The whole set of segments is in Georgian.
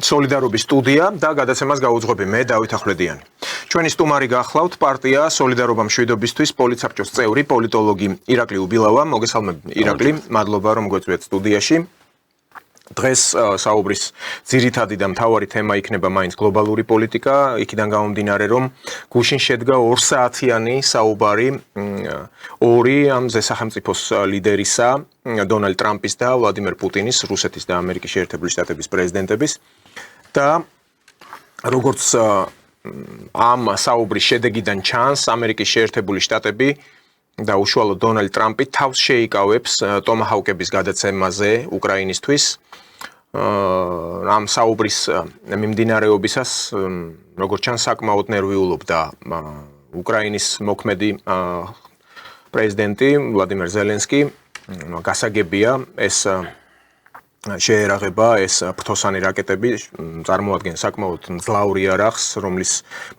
სოლიდარობის სტუდია და გადაცემას გაუძღვები მე დავით ახვლედიანი. ჩვენი სტუმარი გახლავთ პარტია სოლიდარობა მშვიდობისთვის პოლიცაბჭოს წევრი პოლიტოლოგი ირაკლი უბილავა. მოგესალმებით ირაკლი, მადლობა რომ გვეწვიეთ სტუდიაში. დღეს საუბრის ძირითადი და მთავარი თემა იქნება მაინც გლობალური პოლიტიკა, იქიდან გამომდინარე რომ გუშინ შედგა 2 საათიანი საუბარი ორი ამ ზესახელმწიფოს ლიდერისა, დონალდ ტრამპის და ვლადიმერ პუტინის, რუსეთის და ამერიკის შეერთებული შტატების პრეზიდენტების და როგორც ამ საუბრის შედეგიდან ჩანს, ამერიკის შეერთებული შტატები და უშუალოდ დონალდ ტრამპი თავს შეიკავებს ტომაჰავკების გადაცემაზე უკრაინისთვის. ამ საუბრის მიმდინარეობისას, როგორც ჩანს, საკმაოდ ნერვიულობდა უკრაინის მოქმედი პრეზიდენტი ვლადიმერ ზელენსკი. გასაგებია, ეს შეერაღება, ეს ფრთოსანი რაკეტები წარმოადგენს საკმაოდ მძლავრი იარაღს, რომლის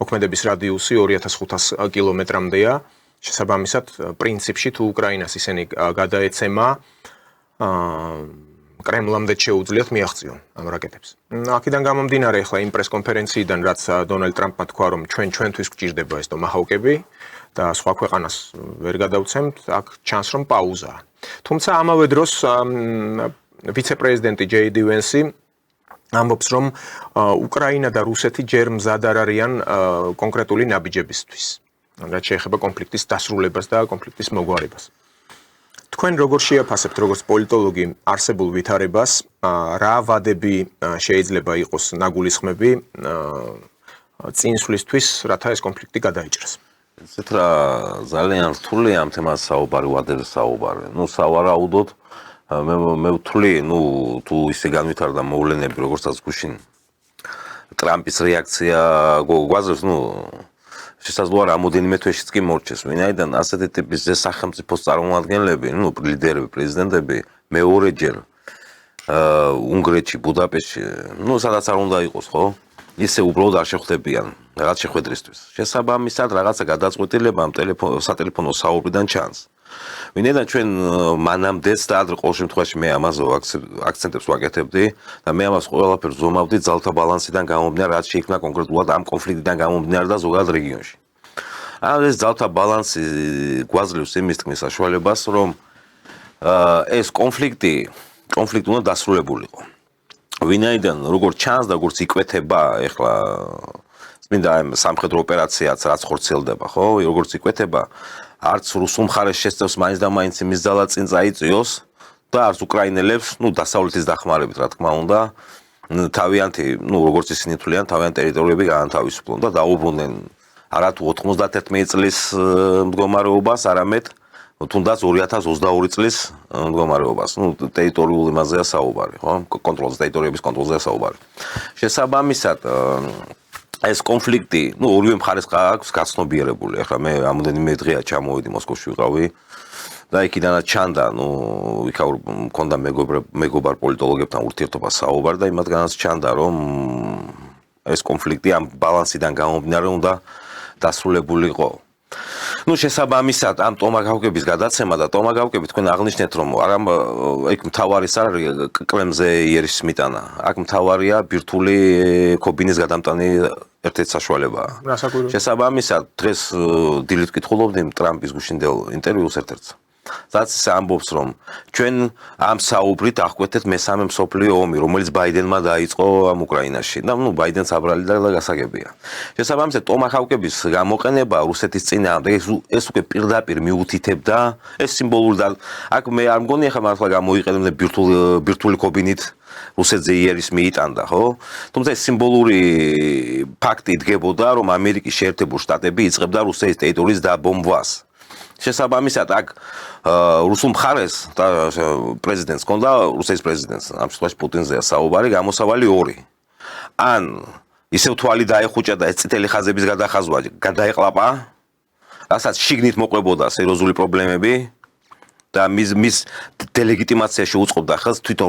მოქმედების რადიუსი 2500 კილომეტრამდეა. შესაბამისად, პრინციპში თუ უკრაინას ისინი გადაეცემა, კრემლამდე შეუძლიათ მიაღწიონ ამ რაკეტებს. აქედან გამომდინარე, ახლა იმ პრესკონფერენციიდან, რაც დონალდ ტრამპმა თქვა, რომ ჩვენთვის გჭირდება ეს ტომაჰავკები და სხვა ქვეყანას ვერ გადავცემთ, აქ ჩანს რომ პაუზაა. თუმცა ამავე დროს ვიცე-პრეზიდენტი ჯეი-დი ვენსი ამბობს, რომ უკრაინა და რუსეთი ჯერ მზად არ არიან კონკრეტული ნაბიჯებისთვის, რაც შეეხება კონფლიქტის დასრულებას და კონფლიქტის მოგვარებას. თქვენ როგორ შეაფასებთ, როგორც პოლიტოლოგი, არსებულ ვითარებას, რა ვადები შეიძლება იყოს ნაგულისხმები წინსვლისთვის, რათა ეს კონფლიქტი გადაიჭრას? ესეთ რა ძალიან რთული ამ თემას საუბარი, ვადებზე საუბარი. სავარაუდოდ მე ვთვლი, თუ ისე განვითარდა მოვლენები, როგორცაც გუშინ ტრამპის რეაქცია გვაძლევს, შესაძლოა რამოდენიმე თვეშიც კი მორჩეს, ვინაიდან ასეთი ტიპის სახელმწიფოს წარმომადგენლები, ლიდერები, პრეზიდენტები მეორეჯერ უნგრეთში, ბუდაპეშტში, სადაც არ უნდა იყოს, ხო? ისე უბრალოდ არ შეხვდებიან რაღაც შეხვედრისთვის. შესაბამისად, რაღაცა გადაწყვეტილება ამ სატელეფონო საუბრიდან ჩანს. ვინაიდან ჩვენ მანამდეც და ადრე ყოველ შემთხვევაში მე ამაზე აქცენტებს ვაკეთებდი და მე ამას ყველაფერს ზომავდი ძალთა ბალანსიდან გამომდინარე, რაც შეიქმნა კონკრეტულად ამ კონფლიქტიდან გამომდინარე და ზოგადად რეგიონში. ეს ძალთა ბალანსი გვაძლევს იმის თქმის საშუალებას, რომ ეს კონფლიქტი უნდა დასრულებულიყო. ვინაიდან როგორც ჩანს და როგორც იკვეთება ეხლა წმინდა სამხედრო ოპერაციაც რაც ხორციელდება, ხო? როგორც იკვეთება, არც რუსულ მხარეს შესწევს მაინც და მაინც იმის ძალა წინ წაიწიოს და არც უკრაინელებს, დასავლეთის დახმარებით, რა თქმა უნდა, თავიანთი, როგორც ისინი თვლიან, თავიანთი ტერიტორიები გაანთავისუფლონ და დაუბრუნდნენ არა თუ 91 წლის მდგომარეობას, არამედ თუნდაც 2022 წლის მდგომარეობას. ტერიტორიულ იმაზეა საუბარი, ხო? ტერიტორიების კონტროლზეა საუბარი. შესაბამისად, ეს კონფლიქტი, ორივე მხარეს აქვს გაცნობიერებული. ახლა მე რამოდენიმე დღეა ჩამოვედი მოსკოვში ვიყავი და იქიდანაც ჩანდა, იქაურ მქონდა მეგობარ პოლიტოლოგებთან ურთიერთობა საუბარი და იმათგანაც ჩანდა, რომ ეს კონფლიქტი ამ ბალანსიდან გამომდინარე უნდა დასრულებულიყო. შესაბამისად, ამ ტომაჰავკების გადაცემა და ტომაჰავკები თქვენ აღნიშნეთ, რომ იქ მთავარი არ არის კრემლზე იერიშის მიტანა. აქ მთავარია ბირთვული ქობინის გადამტანი ერთ-ერთი საშუალებაა. შესაბამისად, დღეს დილით ვკითხულობდი ტრამპის გუშინდელ ინტერვიუს ერთ-ერთს. სადაც ის ამბობს, რომ ჩვენ ამ საუბრით აღკვეთეთ მესამე მსოფლიო ომი, რომელიც ბაიდენმა დაიწყო ამ უკრაინაში და ბაიდენს აბრალი და გასაგებია. შესაბამისად, ტომაჰავკების გამოყენება რუსეთის წინააღმდეგ ეს უკვე პირდაპირ მიუთითებდა, ეს სიმბოლური და აქ მე არ მგონი ახლა მართლა გამოიყენებდნენ ბირთვული ქობინით რუსეთზე იერიშს მიიტანდა, ხო? თუმცა ეს სიმბოლური ფაქტი იდგებოდა, რომ ამერიკის შეერთებული შტატები იწყებდა რუსეთის ტერიტორიის დაბომბვას. შესაბამისად, აქ რუსულ მხარეს და პრეზიდენტს ჰქონდა, რუსეთის პრეზიდენტს, ამ შემთხვევაში პუტინზეა საუბარი, გამოსავალი ორი. ან ისევ თვალი დაეხუჭა და ეს წითელი ხაზების გადახაზვა გადაეყლაპა, რასაც შიგნით მოყვებოდა სერიოზული პრობლემები და მის დელეგიტიმაციაში უწყობდა ხელს თვითონ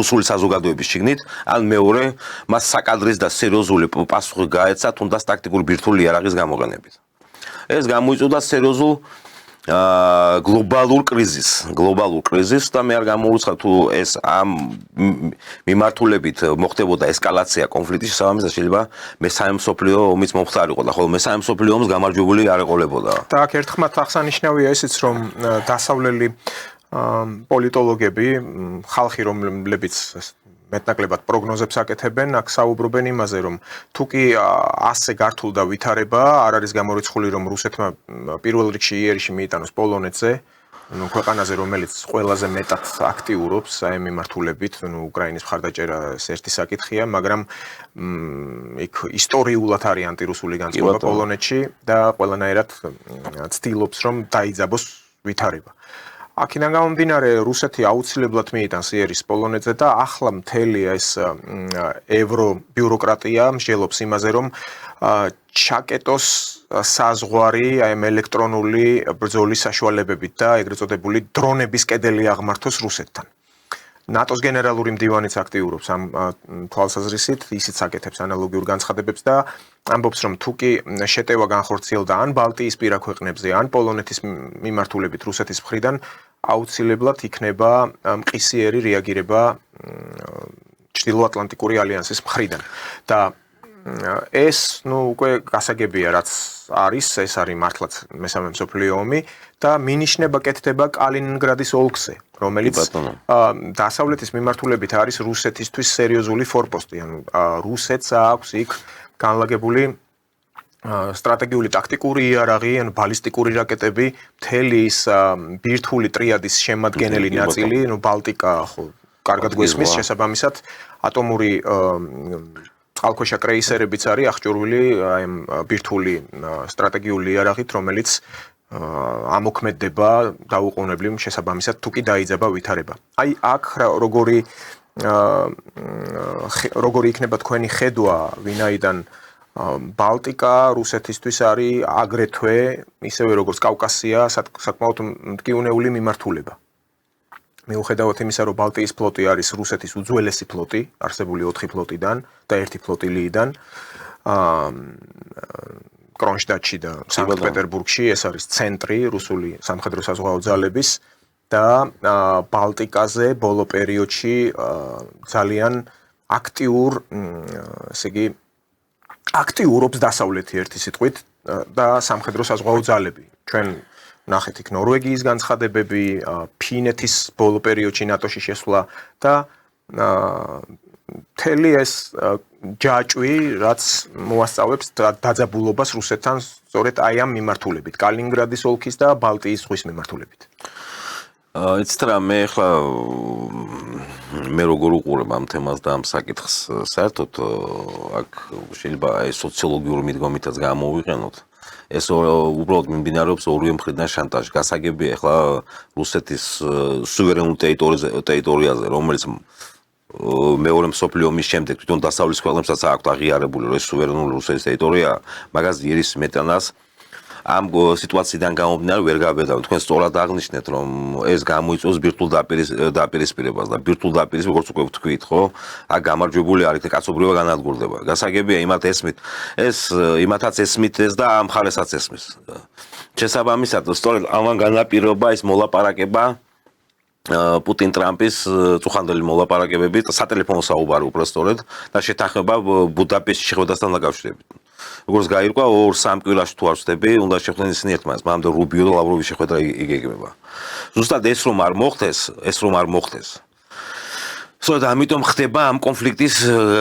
რუსული საზოგადოების შიგნით, ან მეორე, მას საკადრის და სერიოზული პასუხი გაეცა თუნდაც ტაქტიკური ბირთვული იარაღის გამოყენებით. ეს გამოიწვევდა სერიოზულ გლობალურ კრიზისს და მე არ გამოვუცხავ თუ ეს ამ მიმართულებით მოხდებოდა ესკალაცია კონფლიქტის შესაბამისად შეიძლება მესამე მსოფლიო ომიც მომხდარიყო და ხოლო მესამე მსოფლიო ომს გამარჯვებული არ ეყოლებოდა. და აქ ერთხმათ აღსანიშნავია ისიც რომ დასავლელი პოლიტოლოგები, ხალხი რომლებიც მეტნაკლებად პროგნოზებს აკეთებენ, აქ საუბრობენ იმაზე, რომ თუ კი ასე გართულდა ვითარება, არ არის გამორიცხული, რომ რუსეთმა პირველ რიგში იერიში მიიტანოს პოლონეთზე, ქვეყანაზე, რომელიც ყველაზე მეტად აქტიურობს აი მიმართულებით, უკრაინის მხარდაჭერა ერთი საკითხია, მაგრამ იქ ისტორიულად არის ანტირუსული განწყობა პოლონეთში და ყველანაირად ცდილობს, რომ დაიძაბოს ვითარება. აქედან გამომდინარე რუსეთი აუცილებლად მიიტანს იერიშს პოლონეთზე და ახლა მთელი ეს ევრობიუროკრატია მსჯელობს იმაზე, რომ ჩაკეტოს საზღვარი აი ამ ელექტრონული ბრძოლის საშუალებებით და ეგრეთ წოდებული დრონების კედელი აღმართოს რუსეთთან. ნატოს გენერალური მდივანიც აქტიურობს ამ თვალსაზრისით, ისიც აკეთებს ანალოგიურ განცხადებებს და ამბობს, რომ თუ კი შეტევა განხორციელდა ან ბალტიისპირა ქვეყნებზე, ან პოლონეთის მიმართულებით რუსეთის მხრიდან, აუცილებლად იქნება მყისიერი რეაგირება ჩრდილოატლანტიკური ალიანსის მხრიდან. და ეს, უკვე გასაგებია, რაც არის, ეს არის მართლაც მესამე მსოფლიო ომი და მინიშნება კეთდება კალინინგრადის ოლქზე, რომელიც დასავლეთის მიმართულებით არის რუსეთისთვის სერიოზული ფორპოსტი. ანუ რუსეთს აქვს იქ განლაგებული სტრატეგიული ტაქტიკური იარაღი, ანუ ბალისტიკური რაკეტები, მთელი ის ბირთვული ტრიადის შემადგენელი ნაწილი, ბალტიკა ხო კარგად გვესმის შესაბამისად, ატომური წყალქვეშა კრეისერებიც არის აღჭურვილი აი ამ ბირთვული სტრატეგიული იარაღით, რომელიც ამოქმედება დაუყოვნებლივ შესაბამისად თუ კი დაიძაბა ვითარება. აი აქ როგორი იქნება თქვენი ხედვა, ვინაიდან ბალტიკა რუსეთისთვის არის აგრეთვე ისევე როგორც კავკასია საკმაოდ მტკივნეული მიმართულება. მიუხედავად იმისა, რომ ბალტიის ფლოტი არის რუსეთის უძველესი ფლოტი, არსებული 4 ფლოტიდან და 1 ფლოტილიიდან, კრონშტადტში და სანქტ-პეტერბურგში ეს არის ცენტრი რუსული სამხედრო საზღვაო ძალების და ბალტიკაზე ბოლო პერიოდში ძალიან აქტიურ, ესე იგი აქტიურობს დასავლეთი ერთი სიტყვით და სამხედრო საზღვაო ძალები. ჩვენ ნახეთ იქ ნორვეგიის განცხადებები, ფინეთის ბოლო პერიოდში ნატოში შესვლა და მთელი ეს ჯაჭვი, რაც მოასწავებს დაძაბულობას რუსეთთან სწორედ აი ამ მიმართულებით, კალინინგრადის ოლქის და ბალტიის ზღვის მიმართულებით. იცით რა, მე როგორ უყურებ ამ თემას და ამ საკითხს, საერთოდ აქ შეიძლება აი სოციოლოგიური მიდგომითაც გამოვიყენოთ. ეს უბრალოდ მიმდინარეობს ორივე მხრიდან შანტაჟი. გასაგებია ახლა რუსეთის სუვერენულ ტერიტორიაზე, რომელიც მეორე მსოფლიო ომის შემდეგ თვითონ დასავლეთის ქვეყნებსაც აქვთ აღიარებული, რომ ეს სუვერენული რუსეთის ტერიტორია, მაგას იერიშს მეტანას ამ სიტუაციიდან გამომდინარე ვერ გაბედავთ. თქვენ სწორად აღნიშნეთ, რომ ეს გამოიწვევს ბირთვულ დაპირისპირებას და ბირთვულ დაპირისპირებას, როგორც უკვე ვთქვით, ხო? აქ გამარჯვებული არ იქნება, კაცობრიობა განადგურდება. გასაგებია იმათაც ესმით ეს და ამ მხარესაც ესმის. შესაბამისად, სწორედ ამან განაპირობა ის მოლაპარაკება პუტინ-ტრამპის წუხანდელი მოლაპარაკებები და სატელეფონო საუბარი უბრალოდ და შეთანხმება ბუდაპეშტის შეხვედრასთან დაკავშირებით. როგორც გაირკვა 2-3 კვირაში თუ არ ვწდები, უნდა შეხვდნენ ისინი ერთმანეთს, მანამდე რუბიო და ლავროვის შეხვედრა იგეგმება. ზუსტად ეს რომ არ მოხდეს. სწორედ ამიტომ ხდება ამ კონფლიქტის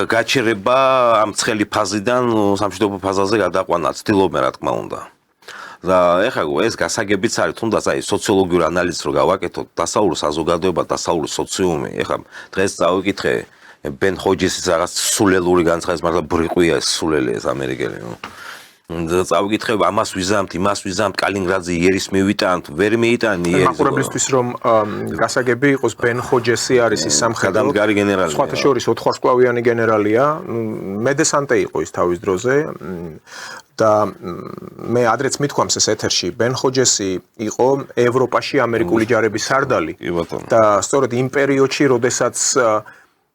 გაჩერება ამ ცხელი ფაზიდან სამშვიდობო ფაზაზე გადაყვანა, ცდილობენ რა თქმა უნდა. და ეხლა ეს გასაგებიც არის, თუნდაც აი სოციოლოგიური ანალიზი რო გავაკეთოთ, დასავლურ საზოგადოება, დასავლური სოციუმი, ეხლა დღეს წავიკითხე ბენ ჰოჯესის რაღაც სულელური განცხადება, მაგრამ ბრიყვია ეს სულელი ეს ამერიკელი, და წავიკითხე ამას ვიზამთ, იმას ვიზამთ, კალინინგრადზე იერიშს მივიტანთ, ვერ მიიტანი იერიშს. მაყურებლისთვის რომ გასაგები იყოს, ბენ ჰოჯესი არის ის სამხედრო გენერალი. სხვათა შორის 4 ვარსკვლავიანი გენერალია, მედესანტე იყო ის თავის დროზე. და მე ადრეც მithქვამს ეს ეთერში, ბენ ჰოჯესი იყო ევროპაში ამერიკული ჯარების სარდალი და სწორედ იმ პერიოდში, როდესაც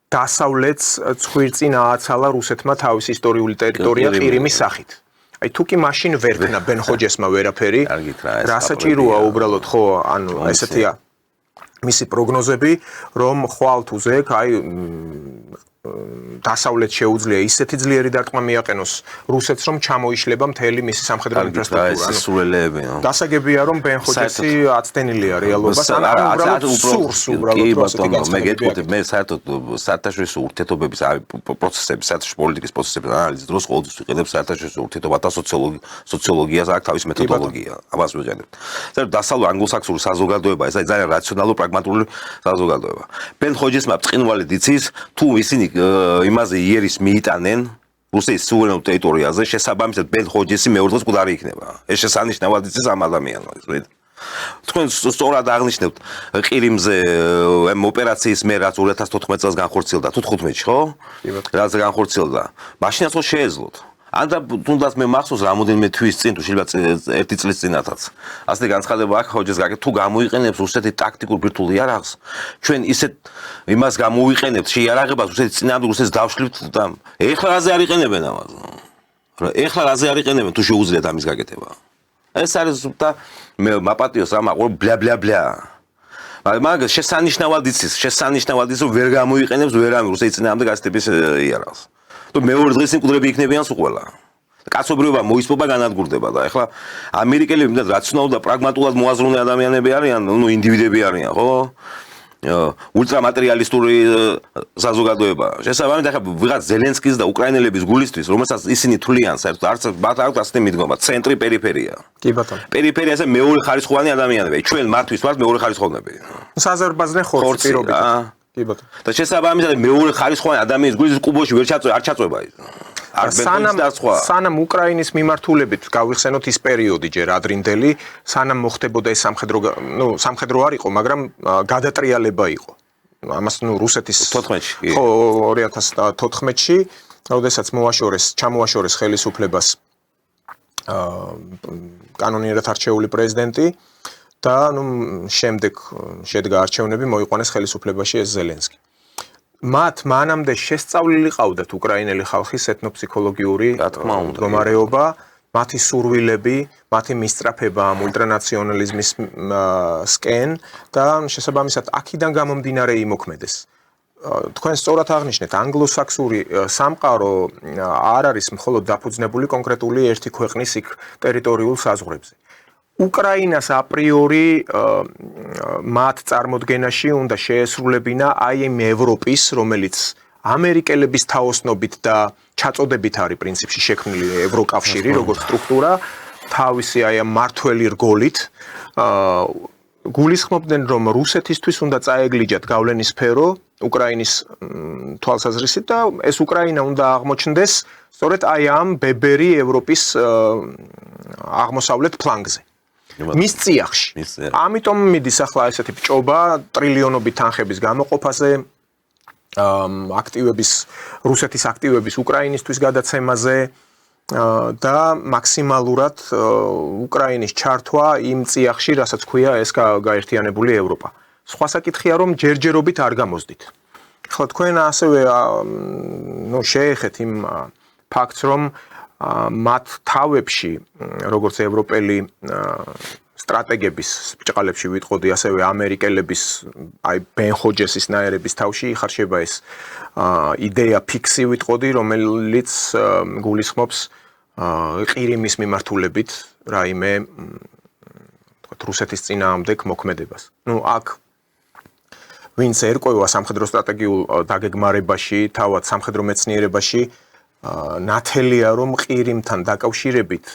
დასავლეთს ცხვირწინ ააცალა რუსეთმა თავის ისტორიული ტერიტორია ყირიმის სახით. აი თუ კი მაშინ ვერ ქნა ბენ ხოჯესმა ვერაფერი, კარგით რა, ეს რა საჭიროა უბრალოდ ხო, ანუ ესეთია მისი პროგნოზები, რომ ხვალ თუ ზეკ აი დასავლეთ შეუძლია ისეთი ძლიერი დარტყმა მიაყენოს რუსეთს, რომ ჩამოიშლება მთელი მისი სამხედრო ინფრასტრუქტურა. ეს სულელები, დასაგებია რომ ბენ ხოჯესი აცდენილია რეალობას, ან უბრალოდ სურს უბრალოდ მე გეტყვით, მე საერთოდ საერთაშორისო ურთიერთობების პროცესების, საერთაშორისო პოლიტიკის პროცესების ანალიზის დროს ყოველთვის ვიყიდებ საერთაშორისო ურთიერთობათა სოციოლოგიას, აქ თავის მეთოდოლოგია, ამას ვიყიდებ. საერთოდ დასავლურ ანგლოსაქსონური საზოგადოება, ეს არის ძალიან რაციონალური, პრაგმატული საზოგადოება. ბენ ხოჯესმა ბრწყინვალედ იცის, თუ ისინი იმაზე იერის მიიტანენ რუსეთის სუვერენულ ტერიტორიაზე, შესაბამისად ბენ ხოჯესი მეორე დღეს მკვდარი იქნება. ეს შესანიშნავად იცის ამ ადამიანს, ვიდრე თქვენ სწორად აღნიშნებთ ყირიმზე ოპერაციის მე რაც 2014 წელს განხორციელდა, თუ 15-ში, ხო? რაც განხორციელდა. მაშინაც ხო შეეძლოთ. ანდა თუნდაც მე მახსოვს რამოდენიმე თვის წინ თუ შეიძლება 1 წლის წინათაც. ასე განცხადება აქ ხოჯეს გაკეთე თუ გამოიყენებს რუსეთი ტაქტიკურ ბირთვულ იარაღს, ჩვენ ისეთ იმას გამოიყენებთ შეიარაღებას რუსეთის წინააღმდეგ რუსეთს დავშლით და ეხლა რაზე არ იყენებენ ამას. ეხლა რაზე არ იყენებენ თუ შეუძლიათ ამის გაკეთება. ეს არის და მე მაპატიოს ამ აყურ ბლა ბლა ბლა. მაგრამ შესანიშნავად იცის რომ ვერ გამოიყენებს ვერამი რუსეთის წინააღმდეგ ასეთ ტიპის იარაღს. თუ მეორე დღეს იმკვდრები იქნებიან სულ ყველა. კაცობრიობა მოისპობა განადგურდება და ეხლა ამერიკელები იმდენ რაციონალურად და პრაგმატულად მოაზროვნე ადამიანები არიან, ნუ ინდივიდები არიან, ხო? ულტრამატერიალისტური საზოგადოება. შესაბამისად ახლა ვიღაც ზელენსკის და უკრაინელების გულისთვის, რომელსაც ისინი თვლიან, საერთოდ არც მათ აქვს ასეთი მიდგომა, ცენტრი პერიფერია. კი ბატონო. პერიფერიაზე მეორე ხარისხოვანი ადამიანები, ჩვენ მათთვის ვართ მეორე ხარისხოვანები. საზარბაზნე ხორცი პირობით. კი ბატონო. და შესაბამისად მეორე ხარისხოვანი ადამიანის გულისთვის კუბოში ვერ არ ჩაწვება ის. სანამ უკრაინის მიმართულებით გავიხსენოთ ის პერიოდი ჯერ ადრინდელი, სანამ მოხდებოდა ეს სამხედრო არ იყო, მაგრამ გადატრიალება იყო. ამას რუსეთის 14-ში. ხო 2014-ში, როდესაც ჩამოაშორეს ხელისუფლებას კანონიერად არჩეული პრეზიდენტი და შემდეგ შედგა არჩევნები, მოიყვანეს ხელისუფლებაში ეს ზელენსკი. მათ მანამდე შესწავლილი ყავდათ უკრაინელი ხალხის ეთნოფსიქოლოგიური მდგომარეობა, მათი სურვილები, მათი მისწრაფება ამ ულტრანაციონალიზმისკენ და შესაბამისად აქედან გამომდინარე იმოქმედეს. თქვენ სწორად აღნიშნეთ, ანგლოსაქსური სამყარო არ არის მხოლოდ დაფუძნებული კონკრეტული ერთი ქვეყნის იქ ტერიტორიულ საზღვრებზე. უკრაინას აპრიორი მათ წარმოდგენაში უნდა შეესრულებინა აი იმ ევროპის, რომელიც ამერიკელების თაოსნობით და ჩაწოდებით არის პრინციპში შექმნილი ევროკავშირი, როგორც სტრუქტურა, თავისი აი ამ მართველი რგოლით გულისხმობდნენ, რომ რუსეთისთვის უნდა წაეგლიჯათ გავლენის სფერო უკრაინის თვალსაზრისით და ეს უკრაინა უნდა აღმოჩნდეს სწორედ აი ამ ბებერი ევროპის აღმოსავლეთ ფლანგზე. მის წიაღში. ამიტომ მიდის ახლა ესეთი ბჭობა ტრილიონობით თანხების გამოყოფაზე, რუსეთის აქტივების უკრაინისთვის გადაცემაზე და მაქსიმალურად უკრაინის ჩართვა იმ წიაღში, რასაც ქვია ეს გაერთიანებული ევროპა. სხვა საკითხია, რომ ჯერჯერობით არ გამოსდით. ახლა თქვენ ასევე შეეხეთ იმ ფაქტს, რომ მათ თავებში, როგორც ევროპელი სტრატეგების ბჭყალებში ვიტყოდი, ასევე ამერიკელების, აი ბენ ხოჯესის ნაერების თავში იხარშება ეს იდეა ფიქსი ვიტყოდი, რომელიც გულისხმობს ყირიმის მიმართულებით რაიმე თქვათ რუსეთის წინააღმდეგ მოქმედებას. აქ ვინც ერკვევა სამხედრო სტრატეგიულ დაგეგმარებაში, თავად სამხედრო მეცნიერებაში ნათელია, რომ ყირიმთან დაკავშირებით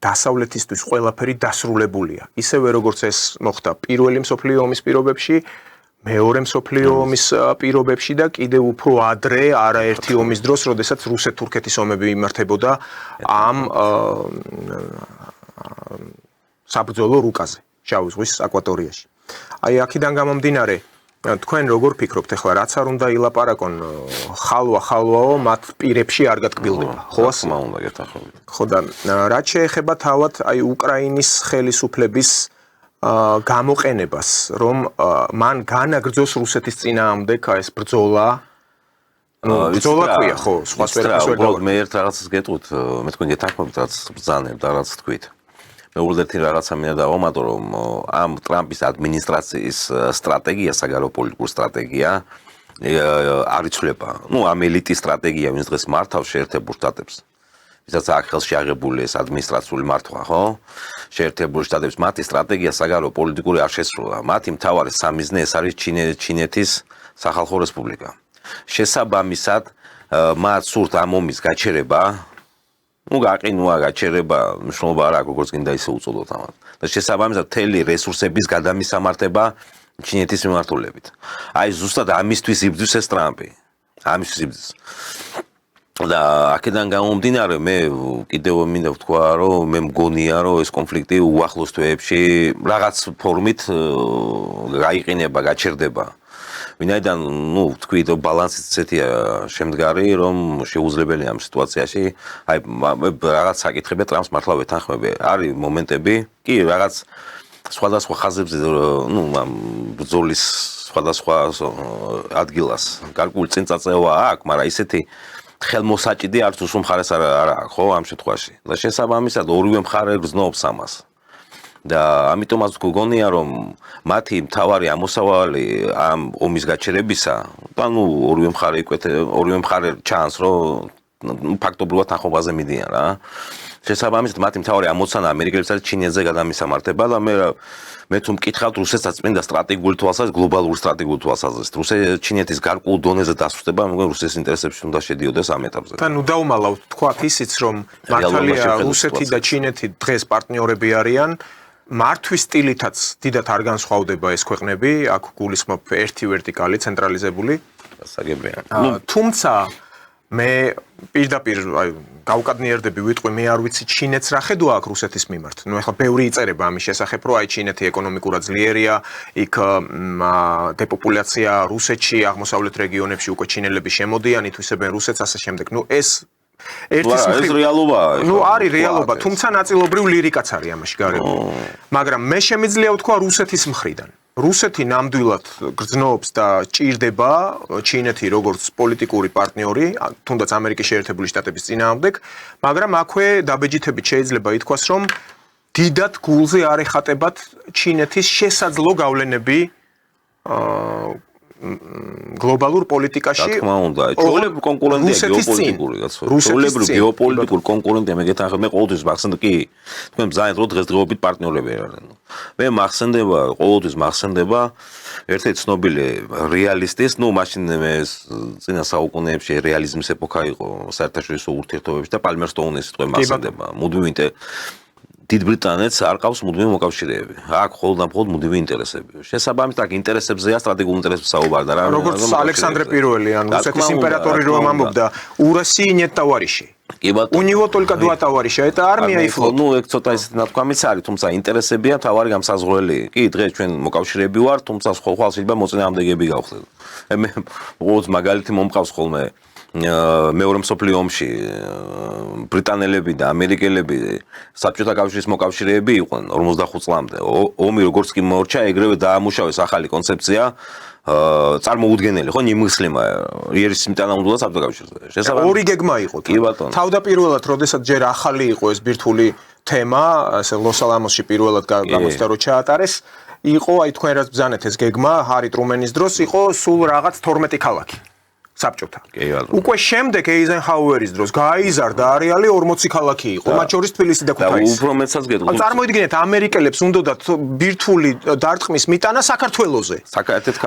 დასავლეთისთვის ყველაფერი დასრულებულია. ისევე როგორც ეს მოხდა პირველი მსოფლიო ომის პირობებში, მეორე მსოფლიო ომის პირობებში და კიდევ უფრო ადრე არაერთი ომის დროს, როდესაც რუსეთ-თურქეთის ომები იმართებოდა ამ საბრძოლო რუკაზე, შავი ზღვის აკვატორიაში. აი აქედან გამომდინარე, თქვენ როგორ ფიქრობთ ახლა, რაც არ უნდა ილაპარაკონ ხალვაო მათ პირებში არ გატკბილდება, ხო ასე? უნდა გეთახმებით. ხო და რაც შეეხება თავად აი უკრაინის ხელისუფლების გამოყენებას, რომ მან განაგრძოს რუსეთის წინააღმდეგ ეს ბრძოლა ბრძოლა ქვია ხო, სხვა სფეროებს ვერ უბრალოდ მე ერთ რაღაცას გეტყვით, მე თქვენ გეთანხმებით რაც ბრძანებ და რაც თქვით. მე უბრალოდ რაღაცა მინდა დავამატო, რომ ამ ტრამპის ადმინისტრაციის სტრატეგია, საგარეო პოლიტიკური სტრატეგია არ იცვლება. ამ ელიტის სტრატეგია, ვინც დღეს მართავს შეერთებულ შტატებს. ვისაც აქ ხელში აღებული ეს ადმინისტრაციული მართვა, ხო? შეერთებულ შტატებს მათი სტრატეგია საგარეო პოლიტიკური არ შესრულა. მათი მთავარი სამიზნე ეს არის ჩინეთის სახალხო რესპუბლიკა. შესაბამისად, მათ სურთ ამ ომის გაჩერება, გაყინვა, გაჩერება, მნიშვნელობა არ აქვს, როგორც გინდა ისე უწოდოთ ამას. და შესაბამისად, მთელი რესურსების გადამისამართება ჩინეთის მიმართულებით. აი ზუსტად ამისთვის იბრძვის ეს ტრამპი. ამისთვის იბრძვის. და აქედან გამომდინარე, მე კიდევ მინდა ვთქვა, რომ მე მგონია, რომ ეს კონფლიქტი უახლოს თვეებში რაღაც ფორმით გაიყინება, გაჩერდება. ვინაიდან, თქვი, ბალანსიც ესეთია შემდგარი, რომ შეუძლებელია ამ სიტუაციაში, აი რაღაც საკითხები ტრამპს მართლა ვეთანხმები. არის მომენტები, კი, რაღაც სხვადასხვა ხაზებზე, ბრძოლის სხვადასხვა ადგილას გარკვეული წინწაწევა აქვს, მაგრამ ისეთი ხელმოსაჭიდი არც უსულ მხარეს არ აქვს, ხო, ამ შემთხვევაში. და შესაბამისად ორივე მხარე გრძნობს ამას. და ამიტომაც გგონია, რომ მათი მთავარი ამოსავალი ამ ომის გაჩერებისა, ორივე მხარე ჩანს, რომ ფაქტობრივად თანხმობაზე მიდიან რა. შესაბამისად მათი მთავარი ამოცანა ამერიკელებიც არის ჩინეთზე გადამისამართება და მე თუ მკითხავთ რუსეთსაც წმინდა სტრატეგიული თვალსაზრისით, გლობალური სტრატეგიული თვალსაზრისით, ჩინეთის გარკვეულ დონეზე დასუსტება, მეგონი რუსეთის ინტერესებში უნდა შედიოდეს ამ ეტაპზე. და დავუმალავთ თქვათ ისიც, რომ მართალია რუსეთი და ჩინეთი დღეს პარტნიორები არიან, მართვის სტილითაც დიდად არ განსხვავდება ეს ქვეყნები, აქ გულისხმობ ერთი ვერტიკალი ცენტრალიზებული. გასაგებია. თუმცა მე პირდაპირ გავკადნიერდები ვიტყვი, მე არ ვიცი ჩინეთს რა ხედვა აქვს რუსეთის მიმართ. ეხლა ბევრი იწერება ამის შესახებ, რომ ჩინეთი ეკონომიკურად ძლიერია, იქ დეპოპულაცია რუსეთში, აღმოსავლეთ რეგიონებში უკვე ჩინელები შემოდიან, ითვისებენ რუსეთს, ასე შემდეგ. ეს ერთის ეს რეალობაა. არის რეალობა, თუმცა ნაწილობრივ ლირიკაც არის ამაში გარებული. მაგრამ მე შემიძლია ვთქვა რუსეთის მხრიდან. რუსეთი ნამდვილად გრძნობს და ჭირდება ჩინეთი როგორც პოლიტიკური პარტნიორი, თუნდაც ამერიკის შეერთებული შტატების წინააღმდეგ, მაგრამ აქვე დაბეჯითებით შეიძლება ითქვას, რომ დიდად გულზე არ ეხატებათ ჩინეთის შესაძლო გავლენები გლობალურ პოლიტიკაში. რა თქმა უნდა, ჩვეულებრივ კონკურენტია გეოპოლიტიკური გაცხოვა. ჩვეულებრივ გეოპოლიტიკური კონკურენტია, მე გეთანხმებ, მე ყოველთვის მახსენდება, კი, თქვენ ბრძანეთ, რომ დღესდღეობით პარტნიორები არიან. მე მახსენდება, ყოველთვის მახსენდება ერთ-ერთი ცნობილი რეალისტის, მაშინ მე წინა საუკუნეებში რეალიზმის ეპოქა იყო საერთაშორისო ურთიერთობებში და პალმერსტოუნის სიტყვა მახსენდება. მუდმივი დიდ ბრიტანეთს არ ყავს მუდმივი მოკავშირეები. აქ მხოლოდ და მხოლოდ მუდმივი ინტერესები. შესაბამისად, აქ ინტერესებზეა სტრატეგიულ ინტერესებს საუბარი და რა. როგორც ალექსანდრე პირველი, ან რუსეთის იმპერატორი რომ ამბობდა, у России нет товарищей. У него только два товарища, это армия и флот. ეგ ცოტა ისეთი ნათქვამიც არის, თუმცა ინტერესებია თავარი გამსაზღვრელი. კი, დღეს ჩვენ მოკავშირეები ვარ, თუმცა ხვალ შეიძლება მოწინააღმდეგეები გავხდეთ. მე როგორც მაგალითი მომყავს ხოლმე მეორე მსოფლიო ომში ბრიტანელები და ამერიკელები საბჭოთა კავშირის მოკავშირეები იყვნენ 45 წლამდე. ომი როგორც კი მოორჩა, ეგრევე დაამუშავეს ახალი კონცეფცია წარმოუდგენელი, ხო, ნიმისლემა იერის მიტანამდე საბჭოთა კავშირზე. შესაბამისად ორი გეგმა იყო. კი ბატონო. თავდაპირველად, როდესაც ჯერ ახალი იყო ეს ბირთვული თემა, ასე ლოს-ალამოსში პირველად გამოსცა რო ჩაატარეს, იყო, აი თქვენ რაც ბრძანეთ ეს გეგმა, ჰარი ტრუმენის დროს იყო სულ რაღაც 12 ქალაქი. საბჭოთა. უკვე შემდეგ ეიზენჰაუერის დროს გაიზარდა არეალი 40 ქალაქი იყო, მათ შორის თბილისი და ქუთაისი. და უფრო მეცაც გეტყვით. წარმოიდგინეთ, ამერიკელებს უნდათ ბირთვული დარტყმის მიტანა საქართველოზე.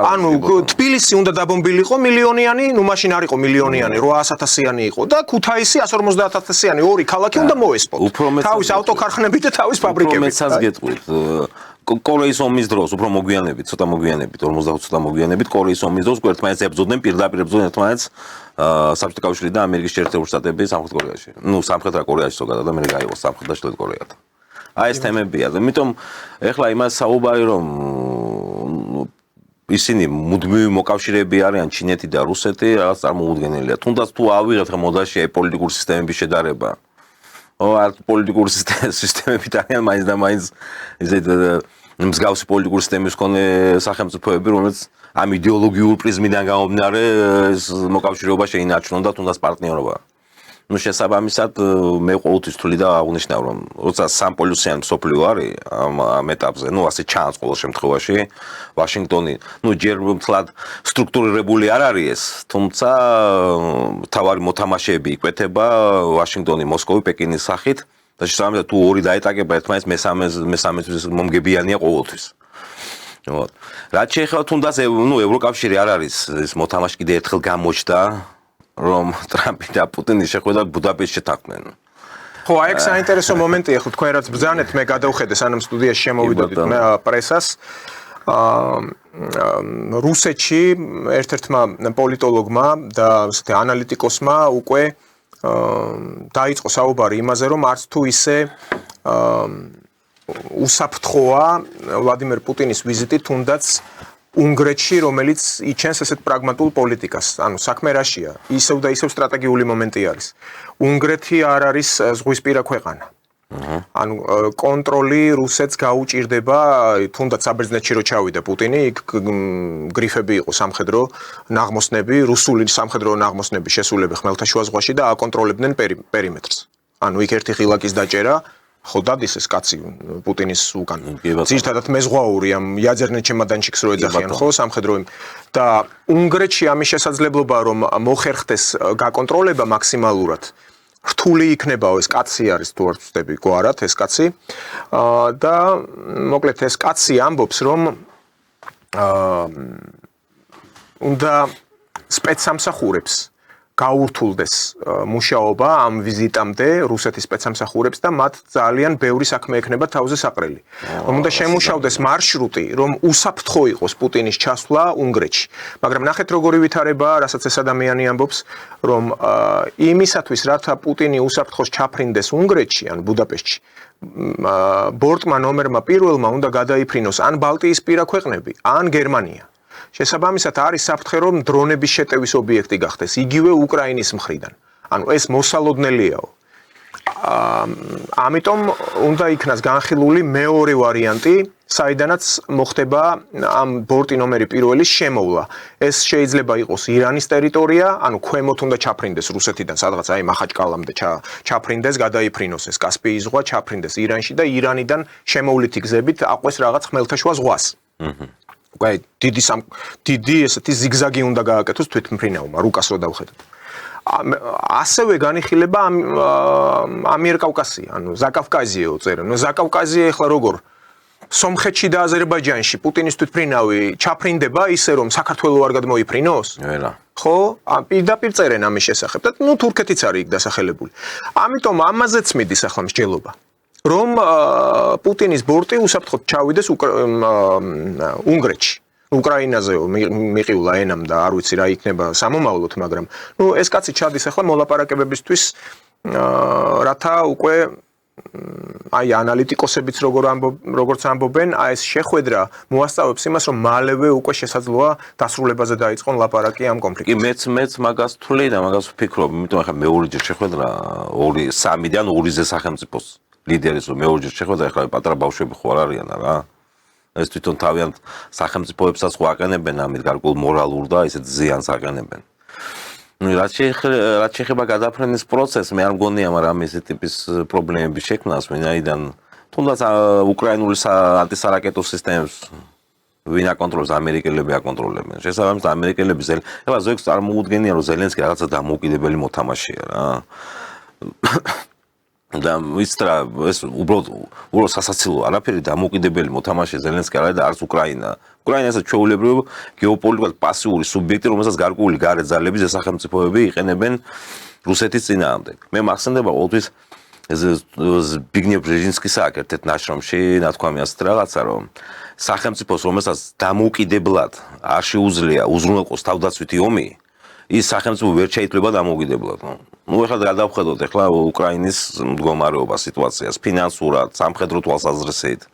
ანუ თბილისი უნდა დაბომბილიყო მილიონიანი, მაშინ არ იყო მილიონიანი, 800.000-იანი იყო და ქუთაისი 150.000-იანი ორი ქალაქი უნდა მოესპოთ. თავის ავტოქარხნებით და თავის ფაბრიკებით. უფრო მეცაც გეტყვით. კორეის ომის დროს უფრო მოგვიანებით, ცოტა მოგვიანებით, 45 წლა მოგვიანებით, კორეის ომის დროს ერთმანეთს ებრძოდნენ, პირდაპირ ებრძოდნენ ერთმანეთს საბჭოთა კავშირი და ამერიკის შეერთებული შტატები სამხრეთ კორეაში. სამხრეთ კორეაში ზოგადად და მე გაიყო სამხრეთ და შტატ კორეათან. აი ეს თემებია და ამიტომ ეხლა იმას საუბარი რომ ისინი მუდმივი მოკავშირეები არიან ჩინეთი და რუსეთი, რაღაც წარმოუდგენელია. თუნდაც თუ ავიღეთ მოდაში პოლიტიკური სისტემების შედარება. პოლიტიკური სისტემებით არიან მაინც და მაინც ისეთ მსგავსი პოლიტიკური სისტემის მქონე სახელმწიფოები, რომელიც ამ იდეოლოგიურ პრიზმიდან გამომდინარე მოკავშირეობა შეინარჩუნონ და თუნდაც პარტნიორობა. Ну შესაბამისად მე ყოველთვის თვლი და აღნიშნავ რომ როცა სამპოლუსიანი მსოფლიო არის ამ ეტაპზე, ну ასე ჩანს ყოველ შემთხვევაში ვაშინგტონი, ну ჯერ მთლად სტრუქტურირებული არ არის ეს, თუმცა თავარი მოთამაშეები იკვეთება ვაშინგტონი, მოსკოვი, პეკინის სახით და შესაბამისად თუ ორი დაეტაკება ერთმანეთს მესამეთვის მომგებიანია ყოველთვის. Вот. რაც შეეხება თუნდაც ну ევროკავშირი არ არის ეს მოთამაშე კიდე ერთხელ გამოჩნდა რომ ტრამპი და პუტინი შეხვედრა ბუდაპეშტში თაქმენ. ხო, აი ეს საინტერესო მომენტია, ხო თქვენ რაც ბრძანეთ, მე გადავხედე სანამ სტუდიაში შემოვიდოდით მე პრესას. რუსეთში ერთ-ერთმა პოლიტოლოგმა და ასეთი ანალიტიკოსმა უკვე დაიწყო საუბარი იმაზე, რომ არც თუ ისე უსაფრთხოა ვლადიმერ პუტინის ვიზიტი თუნდაც უნგრეთში, რომელიც იჩენს ესეთ პრაგმატულ პოლიტიკას. ანუ საქმე რაშია? ისევ და ისევ სტრატეგიული მომენტი არის. უნგრეთი არ არის ზღვისპირა ქვეყანა. ანუ კონტროლი რუსეთს გაუჭირდება, თუნდაც საბერძნეთში რო ჩავიდა პუტინი, იქ გრიფები იყო სამხედრო ნაღმოსნები, რუსული სამხედრო ნაღმოსნები შესულები ხმელთაშუა ზღვაში და აკონტროლებდნენ პერიმეტრს. ანუ იქ ერთი ღილაკის დაჭერა ხო დადის ეს კაცი პუტინის უკან. ძირითადად მეზღვაური ამ იაძერნე ჩემადანჩიკს რო ეძახიან ხო სამხედროები და უნგრეთში ამის შესაძლებლობა რომ მოხერხდეს გაკონტროლება მაქსიმალურად რთული იქნებაო ეს კაცი არის თუ არ ვწდები გვარად ეს კაცი და მოკლედ ეს კაცი ამბობს რომ უნდა სპეცსამსახურებს გაურთულდეს მუშაობა ამ ვიზიტამდე რუსეთის სპეცსამსახურებს და მათ ძალიან ბევრი საქმე ექნება თავზე საყრელი. რომ უნდა შემუშავდეს მარშრუტი, რომ უსაფრთხო იყოს პუტინის ჩასვლა უნგრეთში. მაგრამ ნახეთ როგორი ვითარება, რასაც ეს ადამიანი ამბობს, რომ იმისათვის, რათა პუტინი უსაფრთხოს ჩაფრინდეს უნგრეთში, ან ბუდაპეშტში, ბორტმა ნომერმა პირველმა უნდა გადაიფრინოს ან ბალტიისპირა ქვეყნები, ან გერმანია. შესაბამისად არის საფრთხე რომ დრონების შეტევის ობიექტი გახდეს იგივე უკრაინის მხრიდან. ანუ ეს მოსალოდნელიაო. ამიტომ უნდა იქნას განხილული მეორე ვარიანტი, საიდანაც მოხდება ამ ბორტი ნომერი პირველის შემოვლა. ეს შეიძლება იყოს ირანის ტერიტორია, ანუ ქვემოთ უნდა ჩაფრინდეს რუსეთიდან, სადღაც აი მახაჩკალამდე ჩაფრინდეს, გადაიფრინოს ეს კასპიის ზღვა, ჩაფრინდეს ირანში და ირანიდან შემოვლითი გზებით აყვეს რაღაც ხმელთაშუა ზღვას. აი დიდი ესეთი ზიგზაგი უნდა გააკეთოს თვითმფრინავმა, რუკას რო დავხედოთ. ასევე განიხილება ამიერკავკასია, ანუ ზაკავკაზიეო წერენ. ნუ ზაკავკაზია ეხლა როგორ სომხეთში და აზერბაიჯანში პუტინის თვითმფრინავი ჩაფრინდება ისე რომ საქართველოს არ გადმოიფრინოს? ვერა. ხო, პირდაპირ წერენ ამის შესახებ და ნუ თურქეთიც არის იქ დასახელებული. ამიტომ ამაზეც მიდის ახლა მსჯელობა. რომ პუტინის ბორტი უსაფრთხოდ ჩავიდეს უნგრეთში. უკრაინაზეო მიყივლა ენამ და არ ვიცი რა იქნება სამომავლოდ, მაგრამ ნუ ეს კაცი ჩადის ახლა მოლაპარაკებებისთვის, რათა უკვე აი ანალიტიკოსებიც როგორც ამბობენ, აი ეს შეხვედრა მოასწავებს იმას, რომ მალევე უკვე შესაძლოა დასრულებაზე დაიწყონ ლაპარაკი ამ კონფლიქტზე. მეც მაგას თვლი და მაგას ვფიქრობ, იმიტომ ახლა მეორეჯერ შეხვედრა 3-დან 2-ზე სახელმწიფოს ლიდერის მეორეჯერ შეხვედრა, ახლა პატარა ბავშვები ხო არ არიან რა. ეს თვითონ თავიანთ სახელმწიფოებსაც ხო აყენებენ ამით გარკვეულ მორალურ და ისეთ ზიანს აყენებენ. რაც შეეხება გადაფრენის პროცესს, მე არ მგონია, მაგრამ ეს ტიპის პრობლემები შექმნას, ვინაიდან თუნდაც უკრაინული ანტისარაკეტო სისტემებს ვინ აკონტროლებს, ამერიკელები აკონტროლებენ. შესაბამისად ამერიკელები ეხლა ზოგს წარმოუდგენია, რომ ზელენსკი რაღაცა დამოუკიდებელი მოთამაშეა რა. და ვისტრა ეს უბრალოდ სასაცილო არაფერი დამოუკიდებელი მოთამაშე ზელენსკი არა და არც უკრაინა. უკრაინა ეს ჩვეულებრივი გეოპოლიტიკურად პასიური სუბიექტი, რომელსაც გარკვეული გარე ძალების სახელმწიფოები იყენებენ რუსეთის წინააღმდეგ. მე მახსენდება ყოველთვის ზბიგნევ ბრეჟინსკის ერთ-ერთ ნაშრომში ნათქვამი ასეთ რაღაცა, რომ სახელმწიფოს, რომელსაც დამოუკიდებლად არ შეუძლია უზრუნველყოს თავდაცვითი ომი, ის სახელმწიფო ვერ შეითვლება დამოუკიდებლად. ნუ ეხლა გადავხედოთ ეხლა უკრაინის მდგომარეობა სიტუაციას, ფინანსურად, სამხედრო თვალსაზრისით.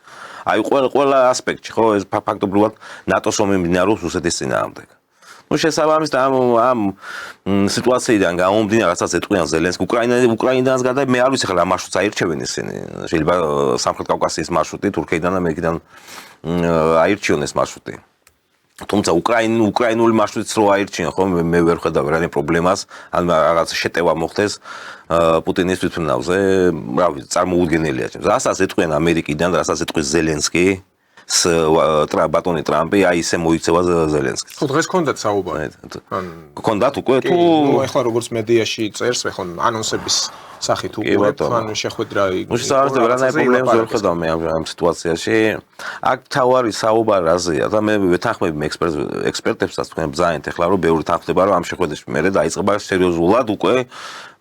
აი ყველა ასპექტში ხო ეს ფაქტობრივად ნატოს ომი მიმდინარეობს რუსეთის წინააღმდეგ. ну შესაბამისად ამ სიტუაციიდან გამომდინარე, რასაც ეტყვიან ზელენსკი, უკრაინიდანაც გადა, მე არ ვიცი ხა რა მარშრუტს აირჩევენ ისინი. შეიძლება სამხრეთ კავკასიის მარშრუტი, თურქეთიდან და ამერიკიდან აირჩიონ ეს მარშრუტი. თუმცა უკრაინული მარშრუტიც რო აირჩიონ, ხო, მე ვერ ხედავ რანი პრობლემას, ან რაღაც შეტევა მოხდეს პუტინის თვითმფრინავზე, რა ვიცი, წარმოუდგენელია. რასაც ეტყვიან ამერიკიდან, რასაც ეტყვის ზელენსკი, ბატონი ტრამპი, აი ისე მოიქცევა ზელენსკის. ხო, დღეს ჰქონდათ საუბარი. ჰქონდათ უკვე თუ ეხლა როგორც მედიაში წერს, ხო, ანონსების სახით უყურებთ, ანუ შეხვედრა ну შესაძლოა რანაირ პრობლემას ვერ ხედავ მე ამ სიტუაციაში. აქ თავარი საუბარი რაზეა და მე ვეთანხმები ექსპერტებსაც თქვენ ბრძანეთ ეხლა რომ ბევრი თანხმდება რომ ამ შეხვედრაში მერე დაიწყება სერიოზულად უკვე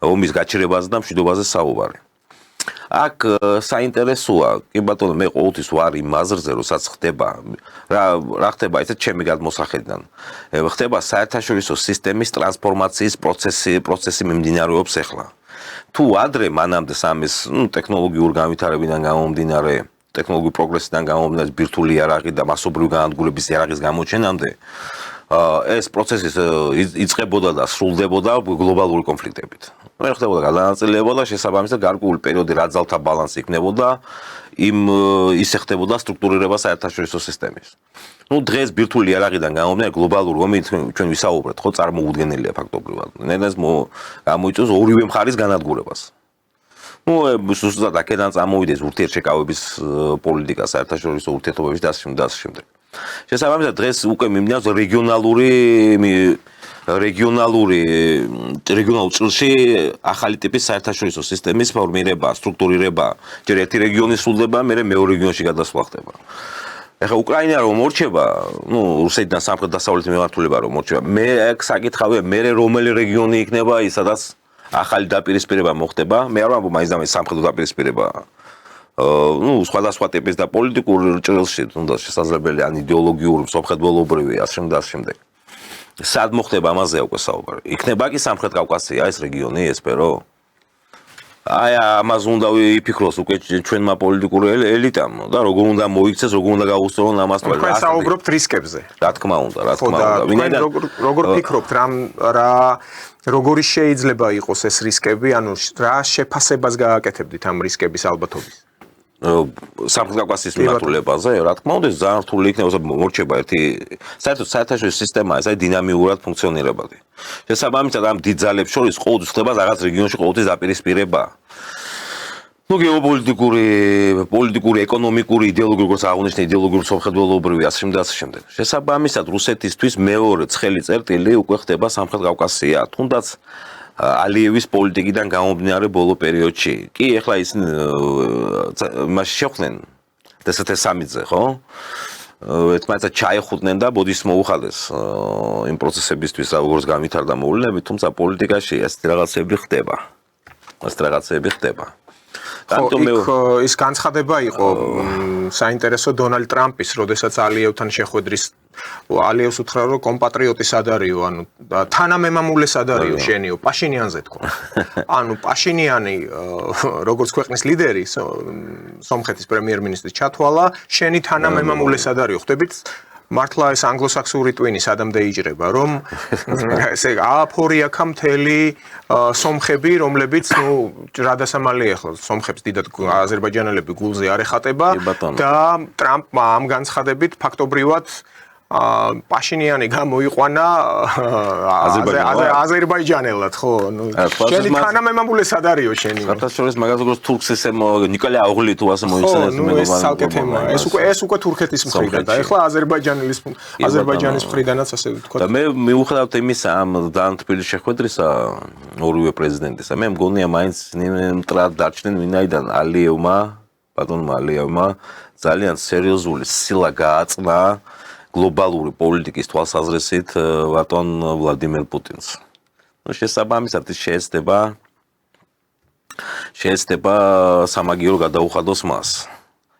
ომის გაჩერებაზე და მშვიდობაზე საუბარი. აქ საინტერესოა, კი ბატონო, მე ყოველთვის ვარ იმ მაზრზე, როსაც ხდება რა ხდება ესეთ ჩემი გადმოსახედიდან. ხდება საერთაშორისო სისტემის ტრანსფორმაციის პროცესი მიმდინარეობს ახლა. თუ ადრე მანამდე სამის ტექნოლოგიურ განვითარებიდან გამომდინარე, ტექნოლოგიურ პროგრესიდან გამომდინარე ბირთვული იარაღი და მასობრივი განადგურების იარაღის გამოჩენამდე ეს პროცესი იწყებოდა და სრულდებოდა გლობალური კონფლიქტებით. ვერ ხდებოდა გადანაწილებოდა შესაბამისად გარკვეული პერიოდი რა ძალთა ბალანსი იქნებოდა, ისე ხდებოდა სტრუქტურირება საერთაშორისო სისტემის. ну დღეს ბირთვული იარაღიდან გამომდინარე გლობალური ომი ჩვენ ვისაუბრეთ, ხო, წარმოუდგენელია ფაქტობრივად. ნენას გამოიწვევს ორივე მხარის განადგურებას. ну ზუსტად აქედან წამოვიდეს ურთიერთშეკავების პოლიტიკა საერთაშორისო ურთიერთობებში და ასე შემდეგ. შესაბამისად დღეს უკვე მიმდინარეობს რეგიონალურ წილში ახალი ტიპის საერთაშორისო სისტემის ფორმირება, სტრუქტურირება, ჯერ ერთი რეგიონი სრულდება, მერე მეორე რეგიონში გადასვლა ხდება. ეხლა უკრაინა რომ მორჩება, ну რუსეთიდან სამხრეთ-დასავლეთ მიმართულება რომ მორჩება, მე აქ საკითხავია, მერე რომელი რეგიონი იქნება ის, სადაც ახალი დაპირისპირება მოხდება, მე არ ვამბობ მაინც და მაინც სამხრეთ დაპირისპირება. ну სხვადასხვა ტიპის და პოლიტიკურ ჭრილში თუნდაც შესაძლებელი ან იდეოლოგიური, სომხეთველობრივი, ასე შემდეგ. სად მოხდება ამაზეა უკვე საუბარი. იქნება კი სამხრეთ კავკასია ეს რეგიონი, ესპერო. აი ამაზე უნდა ვიფიქროს უკვე ჩვენმა პოლიტიკურ ელიტამ და როგორ უნდა მოიქცეს, როგორ უნდა გაუსწორონ ამას თვალს. თქვენ საუბრობთ რისკებზე. რა თქმა უნდა, რა თქმა უნდა. ვინაიდან როგორ ფიქრობთ, როგორი შეიძლება იყოს ეს რისკები, ანუ რა შეფასებას გააკეთებდით ამ რისკების ალბათობის? სამხრეთ კავკასიის მიმართულებაზე, რა თქმა უნდა, ძალიან რთული იქნება მორჩება ერთი საერთაშორისო სისტემა, ეს არის დინამიურად ფუნქციონირებადი. შესაბამისად ამ დიდ ძალებს შორის ყოველთვის ხდება რაღაც რეგიონში ყოველთვის დაპირისპირება. ну პოლიტიკური, ეკონომიკური, იდეოლოგიური, როგორც აღნიშნე, იდეოლოგიური, სომხეთველობრივი, ასე შემდეგ. შესაბამისად რუსეთისთვის მეორე ცხელი წერტილი უკვე ხდება სამხრეთ კავკასია, თუნდაც ალიევის პოლიტიკიდან გამომდინარე ბოლო პერიოდში. კი, ეხლა ისინი მას შეხვდნენ დსთ-3-ზე, ხო? ერთმანეთს ჩაეხუტნენ და ბოდის მოუხადეს იმ პროცესებისთვის, როგორც განვითარდა მოვლენები, თუმცა პოლიტიკაში ეს რაღაცები ხდება. ის განცხადება იყო საინტერესო დონალდ ტრამპის, როდესაც ალიევთან შეხვედრის ალიევს უთხრა რომ კომპატრიოტი სად არისო, ანუ თანამემამულე სად არისო შენიო, პაშინიანზე თქვა. ანუ პაშინიანი როგორც ქვეყნის ლიდერი, სომხეთის პრემიერ-მინისტრი ჩათვალა, შენი თანამემამულე სად არისო, ხდებით მართლა ეს ანგლოსაქსური ტვინი სადამდე იჭრება, რომ ესე ააფორიაქა მთელი სომხები, რომლებიც რა დასამალია ახლა სომხებს დიდად აზერბაიჯანელები გულზე არ ეხატება და ტრამპმა ამ განცხადებით ფაქტობრივად პაშინიანი გამოიყვანა აზერბაიჯანელად, ხო? შენი თანამემამულე სად არისო შენი? საერთაშორისო მაგას როგორც თურქს ესე ნიკოლე აღლი თუ ასე მოიხსენებს ეს ცალკე თემაა. ეს უკვე თურქეთის მხრიდან და ეხლა აზერბაიჯანის მხრიდანაც ასე ვთქვა. და მე მიუხედავად იმისა ამ ძალიან თბილი შეხვედრისა ორივე პრეზიდენტისა, მე მგონია მაინც მტრად დარჩნენ ვინაიდან ბატონმა ალიევმა ძალიან სერიოზული სილა გააწმა გლობალური პოლიტიკის თვალსაზრისით ბატონ ვლადიმერ პუტინს. ну შესაბამისად ის შეეცდება სამაგიერო გადაუხადოს მას.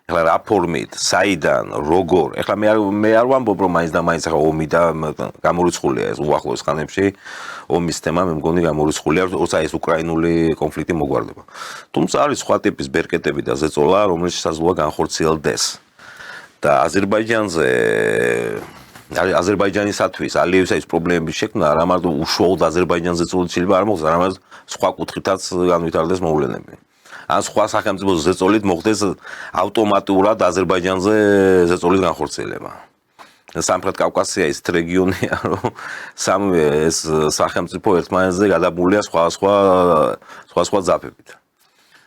ეხლა რა ფორმით, საიდან, როგორ? ეხლა მე არ ვამბობ რომ მაინც და მაინც ახლა ომი და გამორიცხულია ეს უახლოეს ხანებში ომის თემა მე მგონი გამორიცხულია, როცა ეს უკრაინული კონფლიქტი მოგვარდება. თუმცა არის სხვა ტიპის ბერკეტები და ზეწოლა, რომელიც შესაძლოა განხორციელდეს. და აზერბაიჯანზე აზერბაიჯანისათვის ალიევისათვის პრობლემების შექმნა არა მარტო უშუალოდ აზერბაიჯანზე წოლით შეიძლება არ მოხდეს, არამედ სხვა კუთხითაც განვითარდეს მოვლენები. ან სხვა სახელმწიფოს ზეწოლით მოხდეს ავტომატურად აზერბაიჯანზე ზეწოლის განხორციელება. სამხრეთ კავკასია ის რეგიონია, რომ სამივე ეს სახელმწიფო ერთმანეთზე გადაბულია სხვა ძაფებით.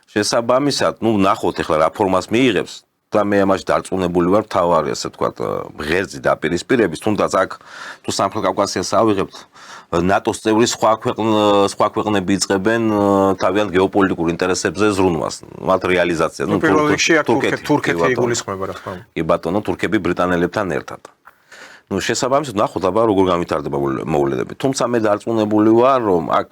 შესაბამისად, ნახოთ ახლა რა ფორმას მიიღებს და მე ამაში დარწმუნებული ვარ, თავარი ასე ვთქვათ, ღერძი დაპირისპირების, თუნდაც აქ თუ სამხრეთ კავკასიას ავიღებთ, ნატოს წევრი სხვა ქვეყნები იწყებენ თავიანთ გეოპოლიტიკურ ინტერესებზე ზრუნვას, მათ რეალიზაციას. პირველ რიგში თურქეთი იგულისხმება, რა თქმა უნდა. კი ბატონო, თურქები ბრიტანელებთან ერთად. შესაბამისად, ნახოთ აბა როგორ განვითარდება მოვლენები. თუმცა მე დარწმუნებული ვარ, რომ აქ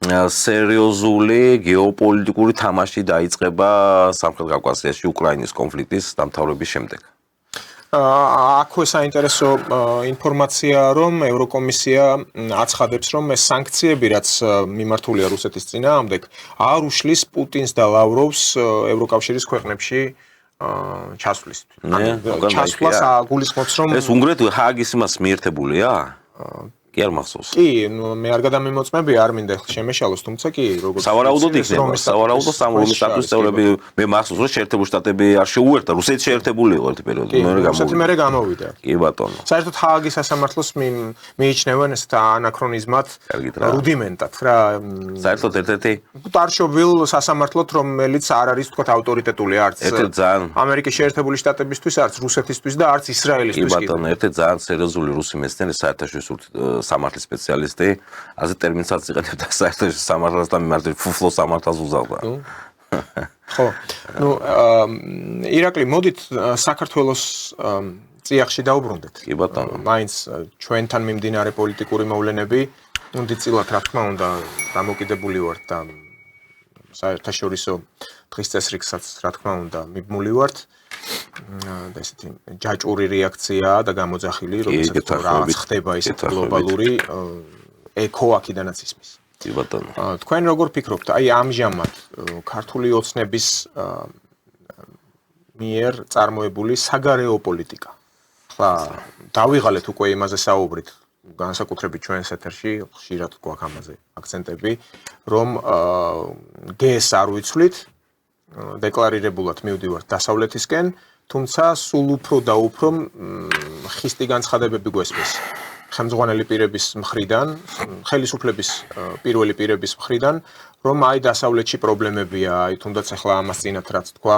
სერიოზული გეოპოლიტიკური თამაში დაიწყება სამხრეთ კავკასიაში უკრაინის კონფლიქტის დამთავრების შემდეგ. აქვე საინტერესო ინფორმაცია, რომ ევროკომისია აცხადებს, რომ ეს სანქციები, რაც მიმართულია რუსეთის წინააღმდეგ, არ უშლის პუტინს და ლავროვს ევროკავშირის ქვეყნებში ჩასვლისთვის. ჩასვლას გულისხმობს, რომ ეს უნგრეთი ჰააგის იმას მიერთებულია? კი არ მახსოვს. კი, მე არ გადამიმოწმები, არ მინდა შემეშალოს, თუმცა კი, როგორც სავარაუდოდ იქნება, სავარაუდოდ სამრომის სტატუსის წევრები, მე მახსოვს, რომ შეერთებული შტატები არ შეუერთა, რუსეთი შეერთებული იყო ერთი პერიოდი, რუსეთი მერე გამოვიდა. კი ბატონო. საერთოდ ჰააგის სასამართლოს მიიჩნევენ ესეთ ანაქრონიზმად, რუდიმენტად რა. საერთოდ ერთ-ერთი დარჩობილ სასამართლოდ, რომელიც არ არის თქვათ ავტორიტეტული არც ამერიკის შეერთებული შტატებისთვის, არც რუსეთისთვის და არც ისრაელისთვის. კი ბატონო, ერთ-ერთი ძალიან სერიოზული რუსი მეცნიერი საერთაშორისო სამართლის სპეციალისტი, ასე ტერმინსაც იყენებდა საერთაშორისო სამართალთან მიმართული ფუფლო სამართალს უზავდა. ხო. ირაკლი, მოდით საქართველოს წიაღში დაუბრუნდეთ. კი ბატონო. მაინც ჩვენთან მიმდინარე პოლიტიკური მოვლენები, დიდწილად რა თქმა უნდა, დამოკიდებული ვართ და საერთაშორისო დღის წესრიგსაც რა თქმა უნდა, მიბმული ვართ. და ესეთი ჯაჭვური რეაქცია და გამოძახილი, როდესაც რაღაც ხდება ესეთი გლობალური ეკო აქედანაც ისმის. კი ბატონო. თქვენ როგორ ფიქრობთ, აი ამჟამად ქართული ოცნების მიერ წარმოებული საგარეო პოლიტიკა. ხლა დავიღალეთ უკვე იმაზე საუბრით, განსაკუთრებით ჩვენს ეთერში, ხშირად გვაქვს ამაზე აქცენტები, რომ გეს არ ვიცვლით, დეკლარირებულად მივდივართ დასავლეთისკენ, თუმცა სულ უფრო და უფრო ხისტი განცხადებები გვესმის ხელმძღვანელი პირების მხრიდან, ხელისუფლების პირველი პირების მხრიდან, რომ აი დასავლეთში პრობლემებია, აი თუნდაც ახლა ამას წინათ რაც თქვა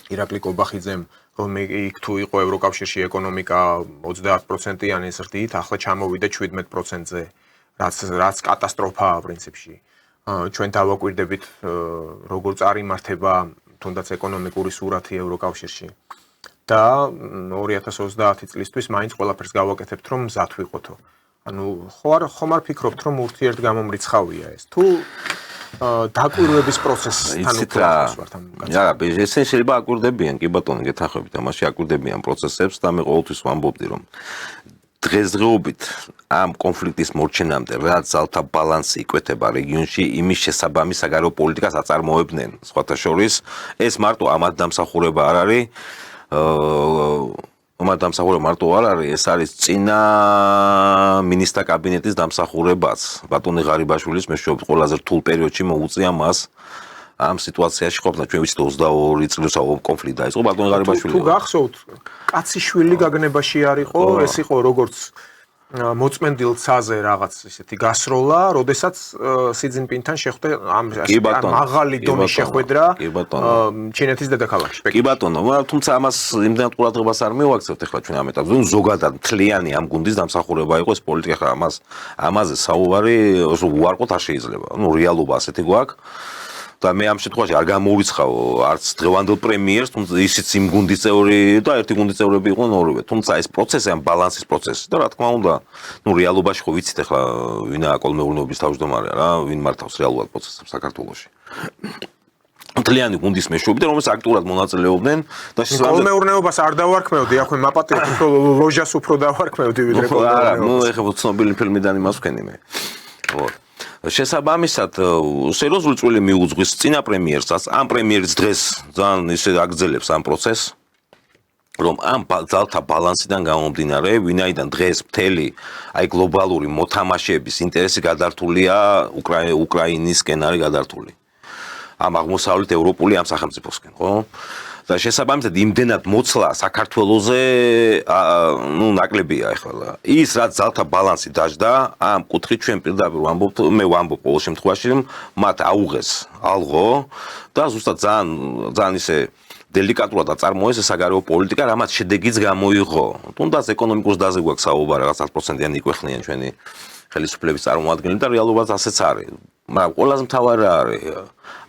ირაკლი კობახიძემ, რომ იქ თუ იყო ევროკავშირში ეკონომიკა 30%-იანი ზრდით, ახლა ჩამოვიდა 17%-ზე, რაც კატასტროფაა პრინციპში. ჩვენ დავაკვირდებით როგორ წარიმართება თუნდაც ეკონომიკური სურათი ევროკავშირში და 2030 წლისთვის მაინც ყველაფერს გავაკეთებთ რომ მზად ვიყოთო. ანუ ხომ არ ფიქრობთ რომ ურთიერთგამომრიცხავია ეს თუ დაკვირვების პროცესთან უკრავს ვართ ამ განსაკუთრებით. ესენ შეიძლება აკვირდებიან, კი ბატონო, გეთანხმებით, ამაში აკვირდებიან პროცესებს და მე ყოველთვის ვამბობდი რომ დღესდღეობით ამ კონფლიქტის მორჩენამდე რაც ძალთა ბალანსი იკვეთება რეგიონში, იმის შესაბამის საგარეო პოლიტიკას აწარმოებდნენ. სხვათა შორის, ეს მარტო ამათ დამსახურება არ არის, ამათ დამსახურება მარტო არ არის, ეს არის წინა მინისტრთა კაბინეტის დამსახურებაც. ბატონი ღარიბაშვილის მეშვეობით ყველაზე რთულ პერიოდში მოუწია მას ამ სიტუაციაში ყოფნა. ჩვენ ვიცით 22 წლის კონფლიქტი დაიწყო ბატონი ღარიბაშვილი. თუ გახსოვთ, კაციშვილი გაგნებაში არ იყო, ეს იყო როგორც მოწმენდილ ცაზე რაღაც ისეთი გასროლა, როდესაც სი ძინპინთან შეხვდა ამ მაღალი დონის შეხვედრა ჩინეთის დედაქალაქში. კი ბატონო, თუმცა ამას იმდენად ყურადღებას არ მივაქცევთ ახლა ჩვენ ამ ეტაპზე. ზოგადად მთლიანი ამ გუნდის დამსახურება იყო ეს პოლიტიკა, ხა ამაზე საუბარი უარყოთ არ შეიძლება. ნუ რეალობა ასეთი გვაქვს. და მე ამ შემთხვევაში არ გამოვიცხავ არც დღევანდელ პრემიერს, თუმცა ისიც იმ გუნდის წევრი და ერთი გუნდის წევრები იყვნენ ორივე. თუმცა ეს პროცესი, ამ ბალანსის პროცესი და რა თქმა უნდა, ნუ რეალობაში ხო ვიცით ახლა ვინაა კოლმეურნეობის თავმჯდომარე რა, ვინ მართავს რეალურად პროცესებს საქართველოში. მთლიანი გუნდის მეშვეობით, რომელიც აქტიურად მონაწილეობდნენ და კოლმეურნეობას არ დავარქმევდი, აქვე მაპატიებს უფრო ლოჟას უფრო დავარქმევდი ვიდრე კოლმეურნეობას. ნუ ეხლა ცნობილი ფილმიდან იმას ვქენი მე. შესაბამისად, სერიოზული წვლილი მიუძღვის წინა პრემიერსაც, ამ პრემიერის დღეს ძალიან ისე აგრძელებს ამ პროცესს. რომ ამ ძალთა ბალანსიდან გამომდინარე, ვინაიდან დღეს მთელი აი გლობალური მოთამაშეების ინტერესი გადართულია უკრაინისკენ არის გადართული. ამ აღმოსავლეთ ევროპული ამ სახელმწიფოსკენ, ხო? და შესაბამისად იმდენად მოცლა საქართველოზე ნაკლებია ახლა. ის რაც ძალთა ბალანსი დაждდა, ამ კუთხით ჩვენ პირდაპირ ვამბობთ, მე ვამბობ ყოველ შემთხვევაში, რომ მათ აუღეს ალღო და ზუსტად ძალიან ისე დელიკატურად აწარმოეს საგარეო პოლიტიკა, რამაც შედეგიც გამოიღო. თუნდაც ეკონომიკურ დაზე გვაქვს საუბარი, რაღაც 100%-იანი იკვეხნიან ჩვენი ხელისუფლების წარმომადგენლები და რეალობაც ასეც არის. მაგრამ ყველაზე მთავარი რა არის?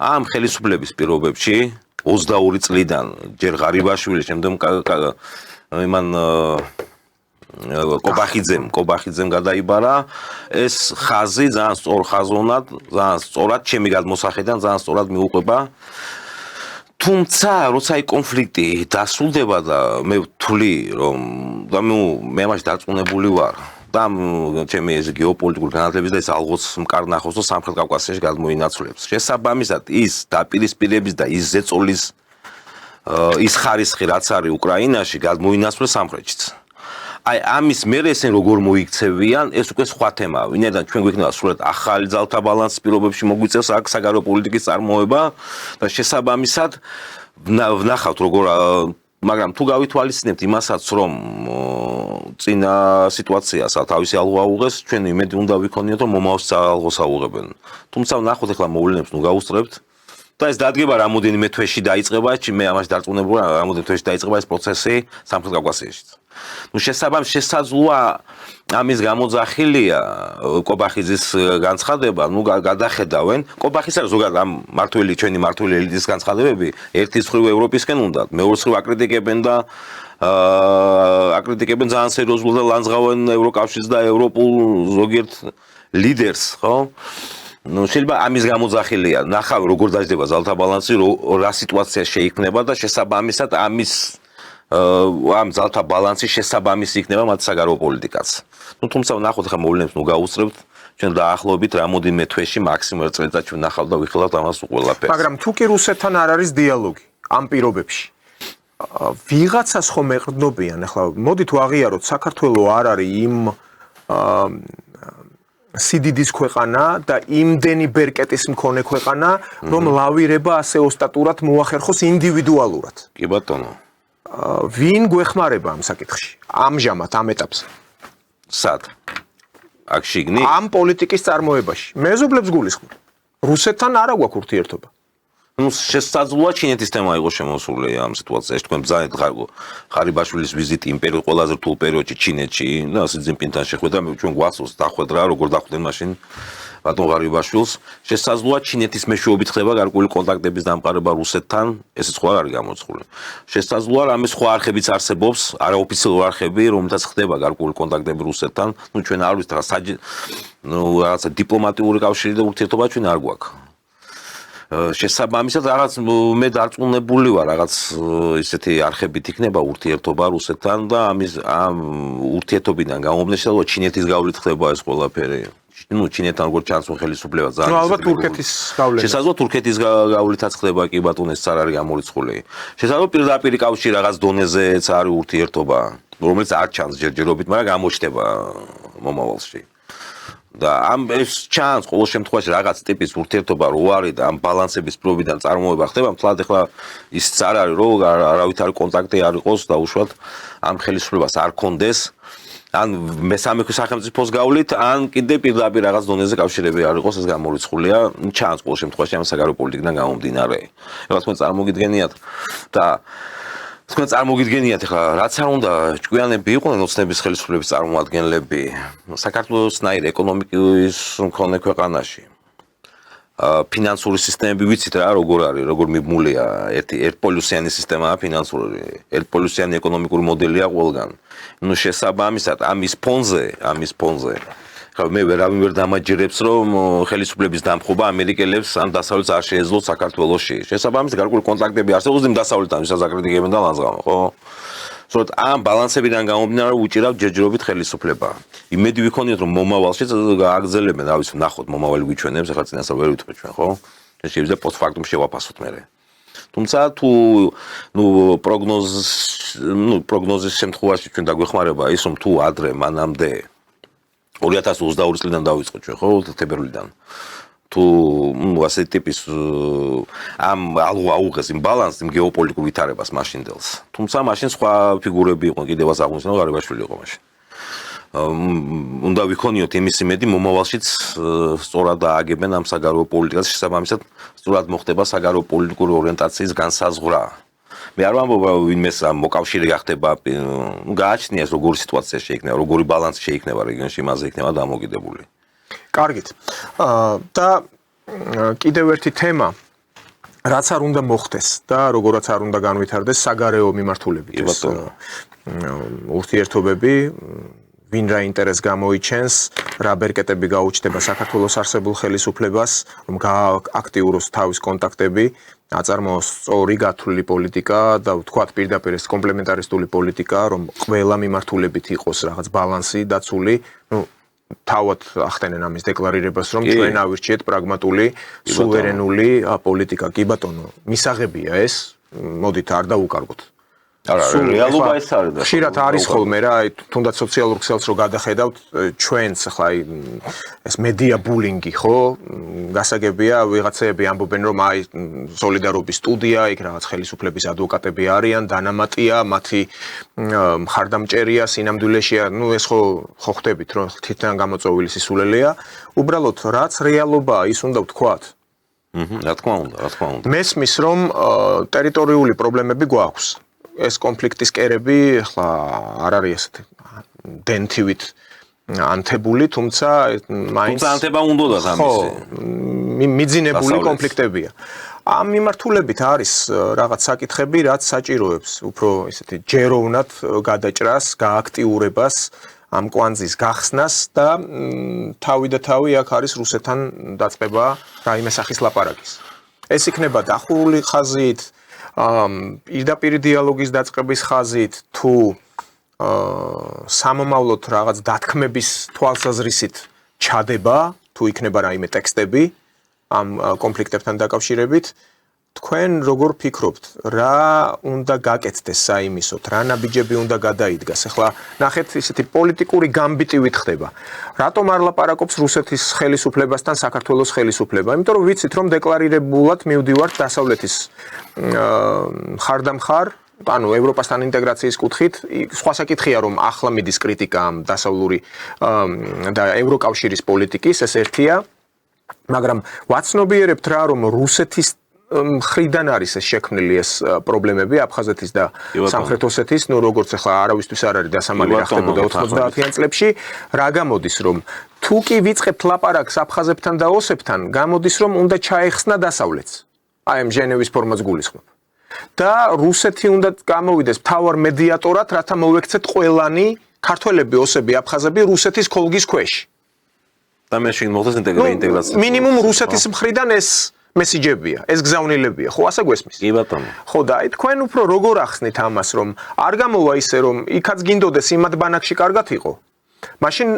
ამ ხელისუფლების პირობებში 22 წლიდან ჯერ ღარიბაშვილი, შემდგომ იმან კობახიძემ გადაიბარა ეს ხაზი ძალიან სწორ ხაზოვნად, ძალიან სწორად ჩემი გადმოსახედიდან ძალიან სწორად მიუყვება. თუმცა როცა აი კონფლიქტი დასრულდება და მე ვთვლი რომ და მე ამაში დარწმუნებული ვარ და ჩემი ეს გეოპოლიტიკური განათლების და ეს ალღოს მკარნახოს და სამხრეთ კავკასიაში გადმოინაცვლებს. შესაბამისად ის დაპირისპირების და ის ზეწოლის ის ხარისხი რაც არის უკრაინაში გადმოინაცვლეს სამხრეთშიც. აი ამის მერე ესენ როგორ მოიქცევიან, ეს უკვე სხვა თემაა. ვინაიდან ჩვენ გვექნება სრულად ახალი ძალთა ბალანსის პირობებში მოგვიწევს აქ საგარეო პოლიტიკის წარმოება და შესაბამისად ვნახავთ როგორ მაგრამ თუ გავითვალისწინებთ იმასაც რომ წინა სიტუაციას თავისი ალღო აუღეს, ჩვენ იმედი უნდა ვიქონიოთ რომ მომავალს ალღოს აუღებენ. თუმცა ვნახოთ ახლა მოვლენებს ნუ გავუსწრებთ და ეს დადგება რამოდენიმე თვეში დაიწყება, მე ამაში დარწმუნებული ვარ, რამოდენიმე თვეში დაიწყება ეს პროცესი სამხრეთ კავკასიაში. ნუ შესაძლოა ამის გამოძახილია კობახიძის განცხადება, ნუ გადახედავენ. კობახის არის ზოგადად ამ ჩვენი მართველი ელიტის განცხადებები, ერთის მხრივ ევროპისკენ უნდათ, მეორეს მხრივ აკრიტიკებენ და აკრიტიკებენ ძალიან სერიოზულად და ლანძღავენ ევროკავშირს და ევროპულ ზოგიერთ ლიდერს, ხო? ნუ შეიძლება ამის გამოძახილია, ნახავ როგორ დაждდება ძალთა ბალანსი, რა სიტუაცია შეიქმნება და შესაბამისად ამ ძალთა ბალანსის შესაბამისი იქნება მათ საგარეო პოლიტიკაც. ნუ თუმცა ნახოთ ხა მოვლენებს ნუ გავუსწრებთ, ჩვენ დაახლოებით რამოდენიმე თვეში მაქსიმუმ ერთ წელიწადში ჩვენ ნახავთ და ვიხილავთ ამას უყველაფერს. მაგრამ თუ კი რუსეთთან არ არის დიალოგი ამ პირობებში, ვიღაცას ხომ ეყრდნობიან, ახლა მოდით ვაღიაროთ, საქართველოს არ არის იმ სიდიდის ქვეყანა და იმდენი ბერკეტის მქონე ქვეყანა, რომ ლავირება ასე ოსტატურად მოახერხოს ინდივიდუალურად. კი ბატონო. ვინ გვეხმარება ამ საკითხში? ამჟამად ამ ეტაპზე. სად? აქ შიგნით? ამ პოლიტიკის წარმოებაში. მეზობლებს გულისხმობ. რუსეთთან არა გვაქვს ურთიერთობა. ნუ შესაძლოა ჩინეთის თემა იყოს შემოსული ამ სიტუაციაში. თქვენ ბრძანეთ ღარიბაშვილის ვიზიტი იმპერიის ყველაზე რთულ პერიოდში ჩინეთში და სი ძინპინთან შეხვედრა, ჩვენ გვახსოვს დახვედრა, როგორ დახვდნენ მაშინ ბატონ ღარიბაშვილს. შესაძლოა ჩინეთის მეშვეობით ხდება გარკვეული კონტაქტების დამყარება რუსეთთან, ესეც სხვა არის გამოცხული. შესაძლოა რამე სხვა არხებიც არსებობს, არაოფიციალური არხები, რომელთაც ხდება გარკვეული კონტაქტები რუსეთთან. ნუ ჩვენ არ ვიცით რაღაცა დიპლომატიური კავშირი და ურთიერთობა ჩვენ არ გვაქვს. შესაბამისად რაღაც მე დარწმუნებული ვარ რაღაც ისეთი არხებით იქნება ურთიერთობა რუსეთთან და ამ ურთიერთობიდან გამომდინარე შესაძლოა ჩინეთის გავლით ხდება ეს ყველაფერი. ნუ ჩინეთთან როგორ ჩანს ხელისუფლება ძალიან ნუ ალბათ თურქეთის გავლენით. შესაძლოა თურქეთის გავლითაც ხდება კი ბატონო ეს არ არის გამორიცხული. შესაძლოა პირდაპირ კავშირი რაღაც დონეზეც არის ურთიერთობა, რომელიც არ ჩანს ჯერჯერობით, მაგრამ გამოჩნდება მომავალში. და ამ ეს ჩანს ყოველ შემთხვევაში რაღაც ტიპის ურთიერთობა რო არის და ამ ბალანსების პრობიდან წარმოება ხდება, მთლად ახლა ისიც არ არის რომ არავითარი კონტაქტი არ იყოს და უშუალოდ ამ ხელისუფლებას არ კონდეს ან მესამე სახელმწიფოს გავლით, ან კიდე პირდაპირ რაღაც დონეზე კავშირები არ იყოს, ეს გამორიცხულია, ჩანს ყოველ შემთხვევაში ამ საგარეო პოლიტიკიდან გამომდინარე. ეხლა თქვენ წარმოგიდგენიათ და თქვენ წარმოგიდგენიათ ახლა რაც არ უნდა ჭკვიანები იყვნენ ოცნების ხელისუფლების წარმომადგენლები საქართველოსნაირ ეკონომიკის მქონე ქვეყანაში ფინანსური სისტემები ვიცით რა როგორ არის როგორ მიბმულია ერთპოლუსიანი სისტემაა ფინანსური ერთპოლუსიანი ეკონომიკური მოდელია ყველგან ნუ შესაბამისად ამის ფონზე ხა მე ვერავინ ვერ დამაჯერებს რომ ხელისუფლების დამხობა ამერიკელებს ან დასავლეთს არ შეეძლოთ საქართველოში შესაბამისად გარკვეული კონტაქტები არსებობს იმ დასავლეთთან ვისაც აკრიტიკებენ და ლანძღავენ ხო სწორედ ამ ბალანსებიდან გამომდინარე უჭირავთ ჯერჯერობით ხელისუფლება იმედი ვიქონიოთ რომ მომავალში გააგრძელებენ რა ვიცი ნახოთ მომავალი გვიჩვენებს ახლა წინასწარ ვერ ვიტყვი ჩვენ ხო შეიძლება პოსტფაქტუმ შევაფასოთ მე თუმცა თუ პროგნოზის შემთხვევაში ჩვენ დაგვეხმარება ის რომ თუ ადრე მანამდე 2022 წლიდან დავიწყოთ ჩვენ ხო თებერვლიდან თუ ასეთი ტიპის ამ აუღეს იმ ბალანსს იმ გეოპოლიტიკურ ვითარებას მაშინდელს თუმცა მაშინ სხვა ფიგურები იყო კიდევაც აღნიშნულ ღარიბაშვილი იყო მაშინ უნდა ვიქონიოთ იმის იმედი მომავალშიც სწორად ააგებენ ამ საგარეო პოლიტიკას შესაბამისად სწორად მოხდება საგარეო პოლიტიკური ორიენტაციის განსაზღვრა მე არ ვამბობ ვინმეს მოკავშირე გახდება გააჩნიას როგორი სიტუაცია შეიქმნება როგორი ბალანსი შეიქმნება რეგიონში იმაზე იქნება დამოკიდებული კარგით და კიდევ ერთი თემა რაც არ უნდა მოხდეს და როგორაც არ უნდა განვითარდეს საგარეო მიმართულებით ეს ურთიერთობები ვინ რა ინტერესს გამოიჩენს, რა ბერკეტები გაუჩნდება საქართველოს არსებულ ხელისუფლებას, რომ გააქტიუროს თავის კონტაქტები, აწარმოოს სწორი გათვლილი პოლიტიკა და ვთქვათ პირდაპირ ეს კომპლემენტარისტული პოლიტიკა, რომ ყველა მიმართულებით იყოს რაღაც ბალანსი დაცული, თავად ახდენენ ამის დეკლარირებას, რომ ჩვენ ავირჩიეთ პრაგმატული, სუვერენული პოლიტიკა. კი ბატონო, მისაღებია ეს, მოდით არ დაუკარგოთ. რეალობა ეს არის და ხშირად არის ხოლმე რა, თუნდაც სოციალურ ქსელს რო გადახედავთ, ჩვენც ახლა ეს მედია ბულინგი, ხო? გასაგებია, ვიღაცები ამბობენ, რომ აი სოლიდარობის სტუდია, იქ რაღაც ხელისუფლების ადვოკატები არიან, დანამატია, მათი მხარდამჭერია, სინამდვილეშია, ეს ხო ხდებით, რომ თვითონ გამოწვეული სისულელეა. უბრალოდ რაც რეალობაა, ის უნდა ვთქვათ. რა თქმა უნდა. მესმის, რომ ტერიტორიული პრობლემები გვაქვს. ეს კონფლიქტის კერები ახლა არ არის ესეთი დენთივით ანთებული, თუმცა მაინც ანთება უნდათ ამისი. მიძინებული კონფლიქტებია. ამ მიმართულებით არის რაღაც საკითხები, რაც საჭიროებს უფრო ესეთი ჯეროვნად გადაჭრას, გააქტიურებას, ამ კვანძის გახსნას და თავი და თავი აქ არის რუსეთთან დაწყება რაიმე სახის ლაპარაკის. ეს იქნება დახურული ხაზით პირდაპირ დიალოგის დაწყების ხაზით თუ სამომავლოდ რაღაც დათქმების თვალსაზრისით ჩადება თუ იქნება რაიმე ტექსტები ამ კონფლიქტებთან დაკავშირებით თქვენ როგორ ფიქრობთ რა უნდა გაკეთდეს საიმისოდ რა ნაბიჯები უნდა გადაიდგას ახლა ნახეთ ისეთი პოლიტიკური გამბიტივით ხდება რატომ არ ლაპარაკობს რუსეთის ხელისუფლებასთან საქართველოს ხელისუფლება იმიტომ რომ ვიცით რომ დეკლარირებულად მივდივართ დასავლეთის ხარდამხარ ანუ ევროპასთან ინტეგრაციის კუთხით სხვა საკითხია რომ ახლა მიდის კრიტიკა ამ დასავლური და ევროკავშირის პოლიტიკის ეს ერთია მაგრამ ვაცნობიერებთ რა რომ რუსეთის მხრიდან არის ეს შექმნილი ეს პრობლემები აფხაზეთის და სამხრეთ ოსეთის ნუ როგორც ახლა არავისთვის არ არის დასამალი რა ხდებოდა 90-იან წლებში რა გამოდის რომ თუ კი ვიწყებთ ლაპარაკს აფხაზებთან და ოსებთან გამოდის რომ უნდა ჩაეხსნა დასავლეთს აი ამ ჟენევის ფორმაც გულისხმობ და რუსეთი უნდა გამოვიდეს მთავარ მედიატორად რათა მოვექცეთ ყველანი ქართველები ოსები აფხაზები რუსეთის ქოლგის ქვეშ და მე შეგმოხდეს ინტეგრაცია მინიმუმ რუსეთის მხრიდან ეს მესიჯებია, ეს გზავნილებია, ხო ასე გვესმის? კი ბატონო. ხო და აი თქვენ უფრო როგორ ახსნით ამას, რომ არ გამოვა ისე რომ იქაც გინდოდეს იმად ბანაკში კარგად იყო. მაშინ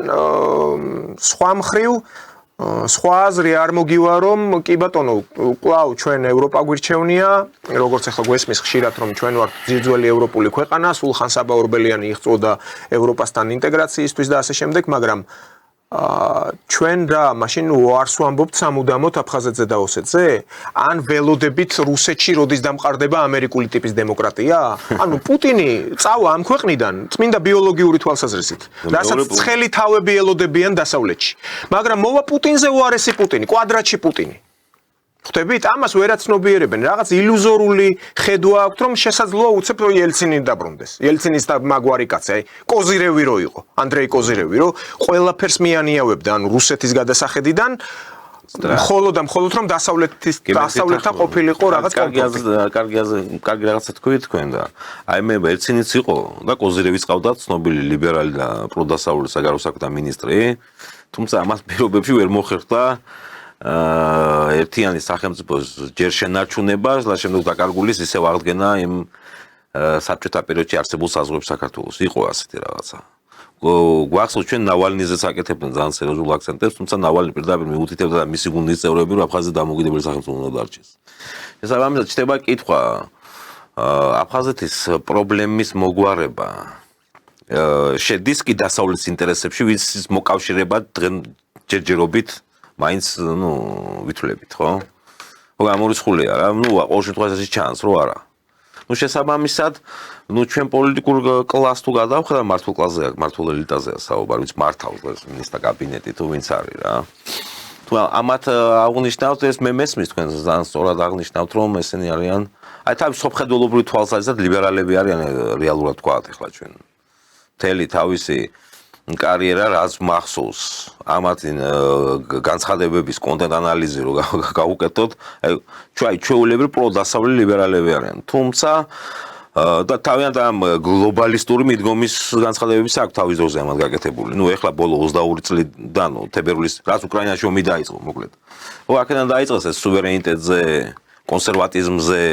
სხვა მხრივ სხვა აზრი არ მოგივა რომ კი ბატონო, კлау ჩვენ ევროპა გვირჩევნია, როგორც ახლა გვესმის ხშირად რომ ჩვენ ვართ ძირძველი ევროპული ქვეყანა, სულხან საბა ორბელიანი იღწვოდა ევროპასთან ინტეგრაციისთვის და ასე შემდეგ, მაგრამ ჩვენ რა მაშინ უარს ვამბობთ სამუდამოდ აფხაზეთზე და ოსეთზე? ან ველოდებით რუსეთში როდის დამყარდება ამერიკული ტიპის დემოკრატია? ანუ პუტინი წავა ამ ქვეყნიდან წმინდა ბიოლოგიური თვალსაზრისით. რასაც ცხელი თავები ელოდებიან დასავლეთში. მაგრამ მოვა პუტინზე უარესი პუტინი, კვადრატში პუტინი. ხვდებით? ამას ვერაცნობიერებენ. რაღაც ილუზორული ხედვა აქვთ, რომ შესაძლოა უცებ ელცინი დაბრუნდეს. ელცინის და მაგვარი კაცი, აი, კოზირევი რო იყო, ანდრეი კოზირევი, რო ყველაფერს მიანიავებდა, ანუ რუსეთის გადასახედიდან, მხოლოდ რომ დასავლეთთან ყოფილიყო რაღაც კარგი რაღაცა თქვით თქვენ და აი მე ელცინიც იყო და კოზირევიც ყავდათ, ცნობილი ლიბერალი და პროდასავლური საგარეო საქმეთა მინისტრი, თუმცა ამას პირობებში ვერ მოხერხდა ერთიანი სახელმწიფოს ჯერ შენარჩუნებას და შემდეგ დაკარგულის ისევ აღდგენა იმ საბჭოთა პერიოდში არსებულ საზღვრებს საქართველოს. იყო ასეთი რაღაცა. გვახსოვს ჩვენ ნავალნიზე საკეთებდნენ ძალიან სერიოზულ აქცენტებს, თუმცა ნავალნი პირდაპირ მიუთითებდა და მისი გუნდის წევრები რომ აფხაზეთი დამოუკიდებელი სახელმწიფო უნდა დარჩეს. შესაბამისად ჩდება კითხვა აფხაზეთის პრობლემის მოგვარება შედის კი დასავლეთის ინტერესებში, ვის მოკავშირება ჯერჯერობით მაინც ვითვლებით, ხო? ხო, ამორიცხულია რა. ყოველ შემთხვევაში ეს ჩანს, რომ არა. შესაბამისად, ჩვენ პოლიტიკურ კლასს თუ გადავხედავ, მართულ კლასზე, მართულ ელიტაზეა საუბარი, ვინც მართავს მინისტრთა კაბინეტი თუ ვინც არის რა. თუ ამათ აღნიშნავთ, ეს მე მესმის თქვენ ძალიან სწორად აღნიშნავთ, რომ ესენი არიან, აი თავის სოფხედველობრივი თვალსაზრისით ლიბერალები არიან რეალურად თქვათ ახლა ჩვენ. მთელი თავისი კარიერა რაც მახსოვს ამათ განცხადებების კონტენტ ანალიზი რო გავუკეთოთ, აი ჩვეულებრივ პროდასავლელი ლიბერალები არიან. თუმცა და თავიანთ ამ გლობალისტური მიდგომის განცხადებების აქვს თავის დროზე ამათ გაკეთებული. ეხლა ბოლო 22 წლიდან თებერვლის რაც უკრაინაში ომი დაიწყო, მოკლედ. აქედან დაიწყეს ეს სუვერენიტეტზე, კონსერვატიზმზე,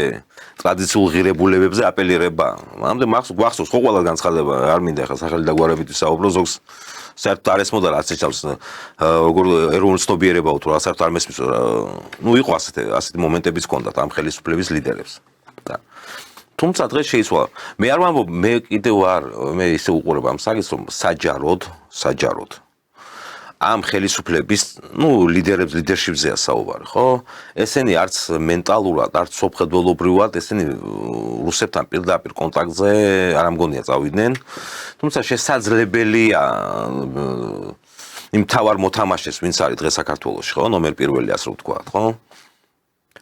ტრადიციულ ღირებულებებზე აპელირება. ამამდე გვახსოვს ხო ყველა განცხადება, არ მინდა ახლა სახელი და გვარებით ვისაუბრო, ზოგს საერთოდ არ ესმოდა რაც ეჭავს როგორ ეროვნულ ცნობიერება თუ რა საერთოდ არ მესმის. იყო ასეთი მომენტებიც ჰქონდათ ამ ხელისუფლების ლიდერებს. თუმცა დღეს შეიცვალა. მე არ ვამბობ, მე კიდევ არ მე ისე უყურებ ამ საკითხს, რომ საჯაროდ ამ ხელისუფლების, ლიდერებს ლიდერშიპზეა საუბარი, ხო? ესენი არც მენტალურად, არც სოფხედველობრივად ესენი რუსებთან პირდაპირ კონტაქტზე არ ამგონია წავიდნენ. თუმცა შესაძლებელია იმ თავარ მოთამაშეს, ვინც არის დღეს საქართველოში, ხო? ნომერ პირველი ასე ვთქვათ, ხო?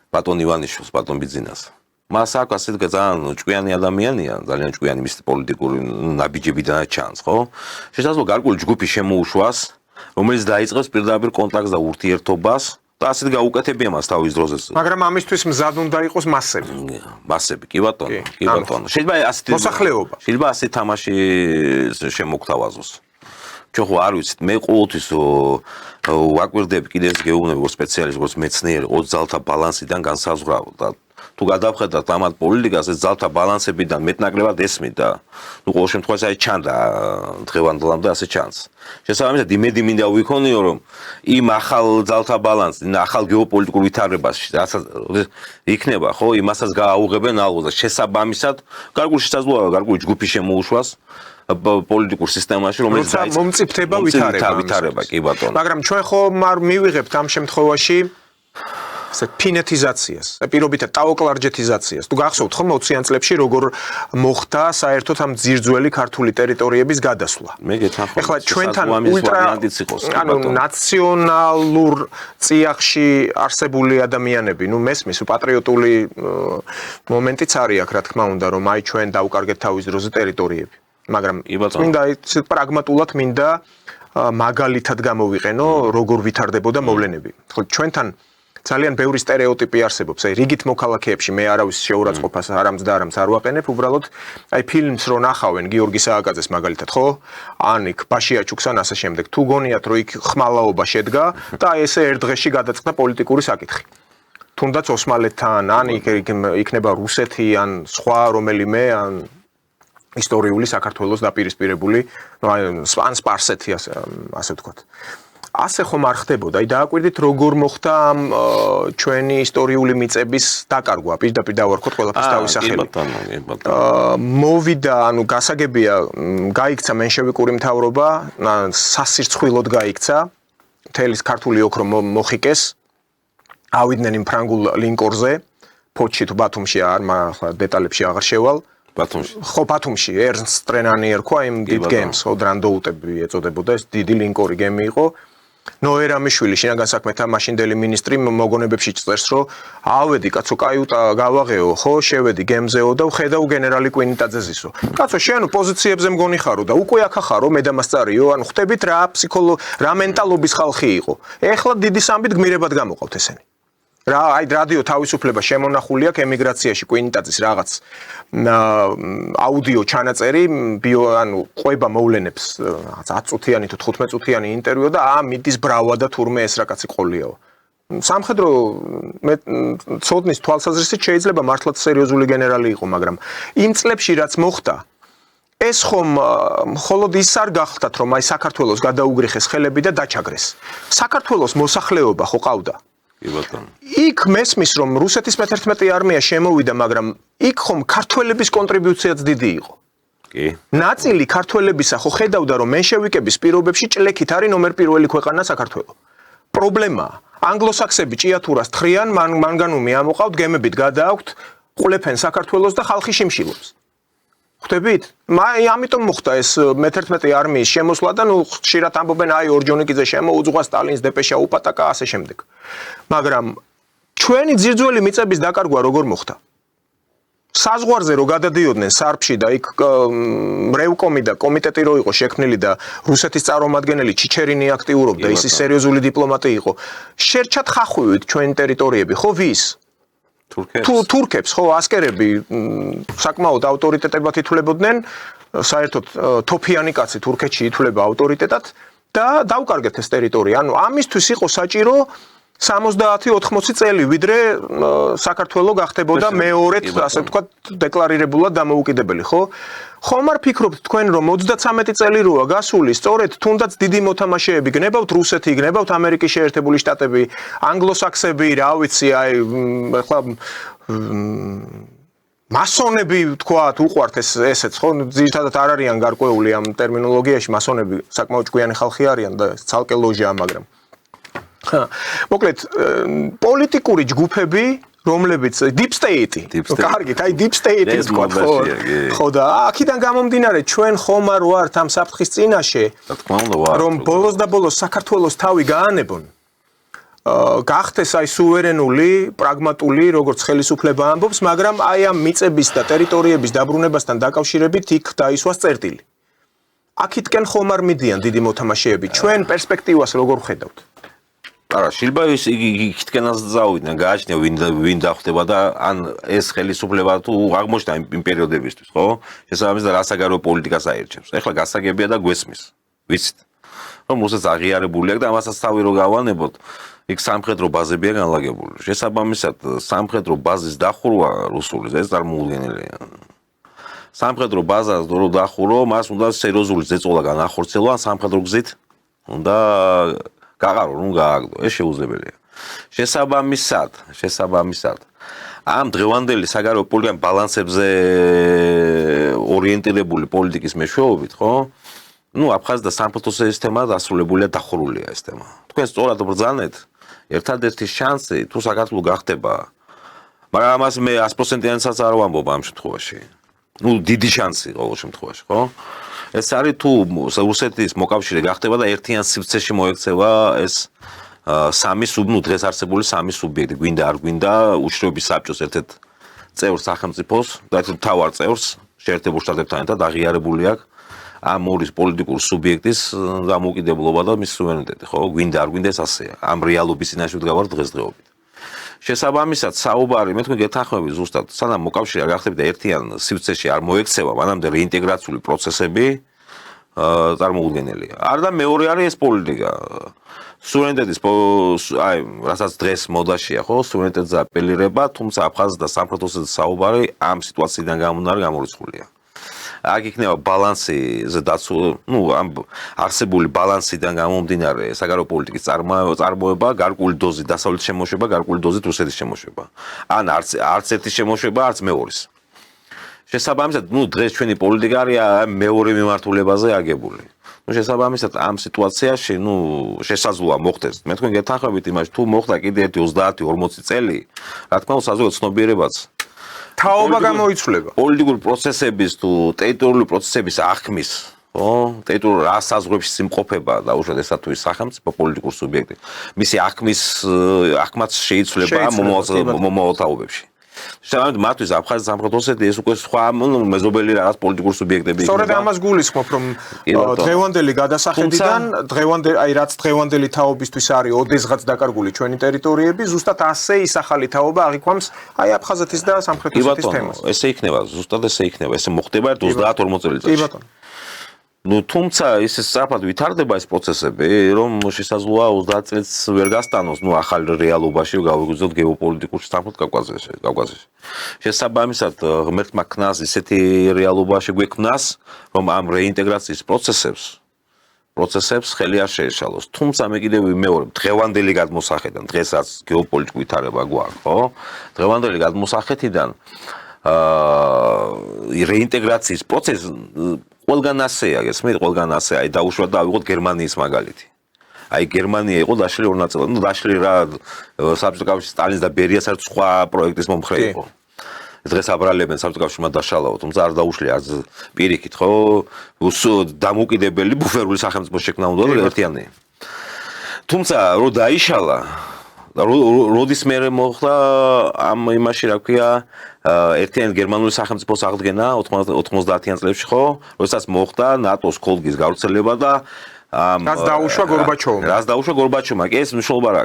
ბატონ ივანიშვილს, ბატონ ბიძინას. მას აქვს ასეთ ძალიან ჭკვიანი ადამიანია, ძალიან ჭკვიანი მის პოლიტიკური ნაბიჯებიდან ჩანს, ხო? შესაძლოა გარკვეული ჯგუფი შემოუშვას, რომელიც დაიწყებს პირდაპირ კონტაქტს და ურთიერთობას და ასეთ გაუკეთებია მას თავის დროზე. მაგრამ ამისთვის მზად უნდა იყოს მასები. მასები, კი ბატონო, კი ბატონო. შეიძლება ასეთი მოსახლეობა. შეიძლება ასეთი თამაში შემოგთავაზოს. ჩვენ ხო არ ვიცით, მე ყოველთვის ვაკვირდები კიდევ ეს გეუბნები როგორც სპეციალისტი, როგორც მეცნიერი, 20 ძალთა ბალანსიდან განსაზღვრავ და თუ გადავხედათ ამათ პოლიტიკას, ეს ძალთა ბალანსებიდან მეტნაკლებად ესმით და ყოველ შემთხვევაში აი ჩანდა დღევანდლამდე ასე ჩანს. შესაბამისად, იმედი მინდა ვიქონიო, რომ იმ ახალ ძალთა ბალანსს, ახალ გეოპოლიტიკურ ვითარებაში, რასაც იქნება, ხო, იმასაც გააუღებენ ალღოს და შესაბამისად, გარკვეული ჯგუფი შემოუშვას პოლიტიკურ სისტემაში, რომელიც დაიწყება მომწიფდება ვითარება, კი ბატონო. მაგრამ ჩვენ ხომ არ მივიღებთ ამ შემთხვევაში ფინეთიზაციას, პირობითად ტაოკლარჯეთიზაციას. თუ გახსოვთ ხო 20-იან წლებში როგორ მოხდა საერთოდ ამ ძირძველი ქართული ტერიტორიების გადასვლა. მე გეთანხმები. ეხლა ჩვენთან ნაციონალურ წიაღში არსებული ადამიანები, მესმის პატრიოტული მომენტიც არის აქ, რა თქმა უნდა, რომ აი ჩვენ დავკარგეთ თავის დროზე ტერიტორიები. მაგრამ მინდა ისეთ პრაგმატულად მინდა მაგალითად გამოვიყენო, როგორ ვითარდებოდა მოვლენები. ხო ჩვენთან ძალიან ბევრი სტერეოტიპი არსებობს. აი რიგით მოქალაქეებში მე არავის შეურაცხყოფას არამც და არამც არ ვაყენებ, უბრალოდ აი ფილმს რო ნახავენ გიორგი სააკაძეს მაგალითად, ხო? ან იქ ბაშიაჩუქს ან ასე შემდეგ. თუ გონიათ რომ იქ ხმალაობა შედგა და აი ესე ერთ დღეში გადაწყდა პოლიტიკური საკითხი. თუნდაც ოსმალეთთან, ან იქნება რუსეთი, ან სხვა რომელიმე, ან ისტორიული საქართველოს დაპირისპირებული, ან სპარსეთი ასე ვთქვათ. ასე ხომ არ ხდებოდა. აი დააკვირდით როგორ მოხდა ამ ჩვენი ისტორიული მიწების დაკარგვა, პირდაპირ დავარქოთ ყველაფერს თავის სახელით. მოვიდა, გასაგებია, გაიქცა მენშევიკური მთავრობა, სასირცხვილოდ გაიქცა, მთელი ქართული ოქრო მოხიკეს, ავიდნენ იმ ფრანგულ ლინკორზე, ფოჩში თუ ბათუმში არ, ახლა დეტალებში აღარ შევალ. ბათუმში. ხო, ბათუმში ერნსტ ტრენანი ერქვა იმ დიდ გემს, ხო, დრანდოუტები ეწოდებოდა, ეს დიდი ლინკორი გემი იყო. ნოერამიშვილი შინაგან საქმეთა მაშინდელი მინისტრი მოგონებებში წერს, რომ ავედი კაცო, კაიუტა გავაღეო, ხო, შევედი გემზეო და ვხედავ გენერალი კვინიტაძეზისო. კაცო, შენ პოზიციებზე მგონი ხარო და უკვე აქ ახარო, მე და მასწარიო, ანუ ხტებით რა რა მენტალობის ხალხი იყო. ეხლა დიდი სამბით გმირებად გამოყავთ ესენი. აი რადიო თავისუფლება შემონახული აქვს ემიგრაციაში კვინიტაძის რაღაც აუდიო ჩანაწერი, ყვება მოვლენებს 10 წუთიანი თუ 15 წუთიანი ინტერვიუ და მიდის ბრავა და თურმე ეს რა კაცი ყოლიაო. სამხედრო ცოდნის თვალსაზრისით შეიძლება მართლაც სერიოზული გენერალი იყო, მაგრამ იმ წლებში რაც მოხდა, ეს ხომ მხოლოდ ის არ გახდათ, რომ აი საქართველოს გადაუგრიხეს ხელები და დაჩაგრეს. საქართველოს მოსახლეობა ხო ყავდა? კი ბატონო. იქ მესმის, რომ რუსეთის მე-11 არმია შემოვიდა, მაგრამ იქ ხომ ქართველების კონტრიბუციაც დიდი იყო. კი. ნაწილი ქართველებისა ხო ხედავდა, რომ მენშევიკების პირობებში ჭლექით არის ნომერ პირველი ქვეყანა საქართველო. პრობლემაა. ანგლოსაქსები ჭიათურას თხრიან, მანგანუმი ამოყავთ, გემებით გადააქვთ, ყულებენ საქართველოს და ხალხი შიმშილობს. ხვდებით? ამიტომ მოხდა ეს მე-11 არმიის შემოსვლა და ხშირად ამბობენ, აი ორჯონიკიძე შემოუძღვა სტალინს დეპეშა უპატაკა ასე შემდეგ. მაგრამ ჩვენი ძირძველი მიწების დაკარგვა როგორ მოხდა? საზღვარზე რო გადადიოდნენ სარფში და იქ რევკომი და კომიტეტი რო იყო შექმნილი და რუსეთის წარმომადგენელი ჩიჩერინი აქტიურობდა, ის სერიოზული დიპლომატი იყო. შერჩათ ხახვივით ჩვენი ტერიტორიები, ხო ვის? თურქებს, ხო, ასკერები საკმაოდ ავტორიტეტებად ითვლებოდნენ, საერთოდ თოფიანი კაცი თურქეთში ითვლება ავტორიტეტად და დაუკარგეთ ეს ტერიტორია. ანუ ამისთვის იყო საჭირო 70-80 წელი, ვიდრე საქართველო გახდებოდა მეორედ, ასე ვთქვათ, დეკლარირებულად დამოუკიდებელი, ხო? ხომ არ ფიქრობთ თქვენ, რომ 33 წელი როა გასული, სწორედ თუნდაც დიდი მოთამაშეები გნებავთ რუსეთი, გნებავთ ამერიკის შეერთებული შტატები, ანგლოსაქსები, რა ვიცი, აი, ახლა მასონები ვთქვათ, უყვართ ესეც, ხო? ძირითადად არ არიან გარკვეული ამ ტერმინოლოგიაში, მასონები საკმაოდ ჭკვიანი ხალხი არიან და ცალკე ლოჟაა, მაგრამ მოკლედ პოლიტიკური ჯგუფები, რომლებიც deep state, კარგით, აი deep state-ის ვთქვათ, ხო და აქედან გამომდინარე ჩვენ ხომ არ ვართ ამ საფრთხის წინაშე, რომ ბოლოს და ბოლოს საქართველოს თავი გაანებონ. გახდეს აი სუვერენული, პრაგმატული, როგორც ხელისუფლება ამბობს, მაგრამ აი ამ მიწების და ტერიტორიების დაბრუნებასთან დაკავშირებით იქ დაისვას წერტილი. აქეთკენ ხომ არ მიდიან დიდი მოთამაშეები, ჩვენ პერსპექტივას როგორ ხედავთ? არა, შეიძლება იქითკენაც წავიდნენ, გააჩნია ვინ დახვდება და ან ეს ხელისუფლება თუ აღმოჩნდა იმ პერიოდებისთვის, ხო? შესაბამისად რა საგარეო პოლიტიკას აირჩევს. ეხლა გასაგებია და გვესმის. ვიცით, რომ რუსეთს აღიარებული აქვს და ამასაც თავი რო გავანებოთ, იქ სამხედრო ბაზებია განლაგებული. შესაბამისად, სამხედრო ბაზის დახურვა რუსულის ეს წარმოუდგენელია. სამხედრო ბაზას რო დახურო, მას უნდა სერიოზული ზეწოლა განახორციელო, ან სამხედრო გზით უნდა გაყარო, რომ გააგდო, ეს შეუძლებელია. შესაბამისად, ამ დღევანდელი საგარეო პოლიტიკა ბალანსებზე ორიენტირებული პოლიტიკის მეშვეობით, ხო? აფხაზ და სამხედრო სისტემა დასრულებულია, დახურულია ეს თემა. თქვენ სწორად ბრძანეთ, ერთადერთი შანსი თუ საქართველო გახდება, მაგრამ ამას მე 100%-იანსაც არ ვამბობ ამ შემთხვევაში. დიდი შანსი ყოველ შემთხვევაში, ხო? ეს არის თუ რუსეთის მოკავშირე გახდება და ერთიან სივრცეში მოექცევა ეს სამი დღეს არსებული სამი სუბიექტი, გვინდა არ გვინდა, უშროების საბჭოს ერთ-ერთ წევრ სახელმწიფოს და ერთ-ერთ მთავარ წევრს შეერთებულ შტატებთან ერთად აღიარებული აქვს ამ ორი პოლიტიკური სუბიექტის დამოუკიდებლობა და მის სუვერენიტეტი, ხო? გვინდა არ გვინდა ეს ასეა. ამ რეალობის წინაშე ვდგავართ დღესდღეობით. შესაბამისად, საუბარი მე თქვენ გეთანხმებით ზუსტად, სანამ მოკავშირე არ გახდებით და ერთიან სივრცეში არ მოექცევა, მანამდე რეინტეგრაციული პროცესები წარმოუდგენელია. არ და მეორე არის ეს პოლიტიკა. სუვერენიტეტის აი, რასაც დღეს მოდაშია, ხო, სუვერენიტეტზე აპელირება, თუმცა აფხაზ და სამხედროზე საუბარი ამ სიტუაციიდან გამომდინარე გამორიცხულია. აქ იქნება ბალანსიზე ამ არსებული ბალანსიდან გამომდინარე საგარეო პოლიტიკის წარმოება, გარკვეული დოზით დასავლეთის შემოშვება, გარკვეული დოზით რუსეთის შემოშვება. ან არც ერთის შემოშვება, არც მეორის. შესაბამისად, დღეს ჩვენი პოლიტიკა არის მეორე მიმართულებაზე აგებული. შესაბამისად, ამ სიტუაციაში, შესაძლოა მოხდეს. მე თქვენ გეთანხმებით იმაში, თუ მოხდა კიდე 30-40 წელი, რა თქმა უნდა, საზოგადო ცნობიერებაც თაობა გამოიცვლება. პოლიტიკური პროცესების თუ ტერიტორიული პროცესების აღქმის, ხო? ტერიტორიულ საზღვრებში იმყოფება და უშუალოდ ესა თუ ის სახელმწიფო პოლიტიკური სუბიექტი. მისი აღქმაც შეიცვლება მომავალ თაობებში. შესაბამისად, მათთვის აფხაზი სამხედრო ოსეთი ეს უკვე სხვა მეზობელი რაღაც პოლიტიკური სუბიექტები იქნება. სწორედ ამას გულისხმობ, რომ დღევანდელი გადასახედიდან, რაც დღევანდელი თაობისთვის არის ოდესღაც დაკარგული ჩვენი ტერიტორიები, ზუსტად ასე ის ახალი თაობა აღიქვამს აი აფხაზეთის და სამხედრო ოსეთის თემას. ესე იქნება, ზუსტად ესე იქნება. ესე მოხდება 30-40 წელიწადში. კი ბატონო. ну, თუმცა ის სწრაფად ვითარდება ეს პროცესები, რომ შესაძლოა 30 წელს ვერ გასტანოს, ну, ახალ რეალობაში გავიგრძელოთ გეოპოლიტიკურ სამხრეთ კავკასიაში. შესაბამისად, ღმერთმა ქნას ისეთი რეალობა შეგვექმნას, რომ ამ რეინტეგრაციის პროცესებს ხელი არ შეეშალოს. თუმცა მე კიდევ ვიმეორებ, დღევანდელი გადმოსახედიდან, დღესაც გეოპოლიტიკური ვითარება გვაქვს, ხო? დღევანდელი გადმოსახედიდან რეინტეგრაციის პროცესი ყველგან ასეა, გესმით, ყველგან ასე. აი დაუშვათ და ავიღოთ გერმანიის მაგალითი. აი გერმანია იყო დაშლილი ორ ნაწილად. ნუ დაშლილი რა საბჭოთა კავშირის სტალინის და ბერიას ერთ სხვა პროექტის მომხრე იყო. დღეს აბრალებენ საბჭოთა კავშირმა დაშალაო, თუმცა არ დაუშლია არც პირიქით, ხო? დამოუკიდებელი ბუფერული სახელმწიფო შექმნა უნდა ერთიანი. თუმცა რო დაიშალა როდის მე მოხდა ამ იმაში რა ქვია ერთიანი გერმანული სახელმწიფოს აღდგენა 90-იან წლებში ხო, როდესაც მოხდა ნატოს კოლგის გავრცელება და რაც დაუშვა გორბაჩოვმა. კი ეს მნიშვნელობა რა.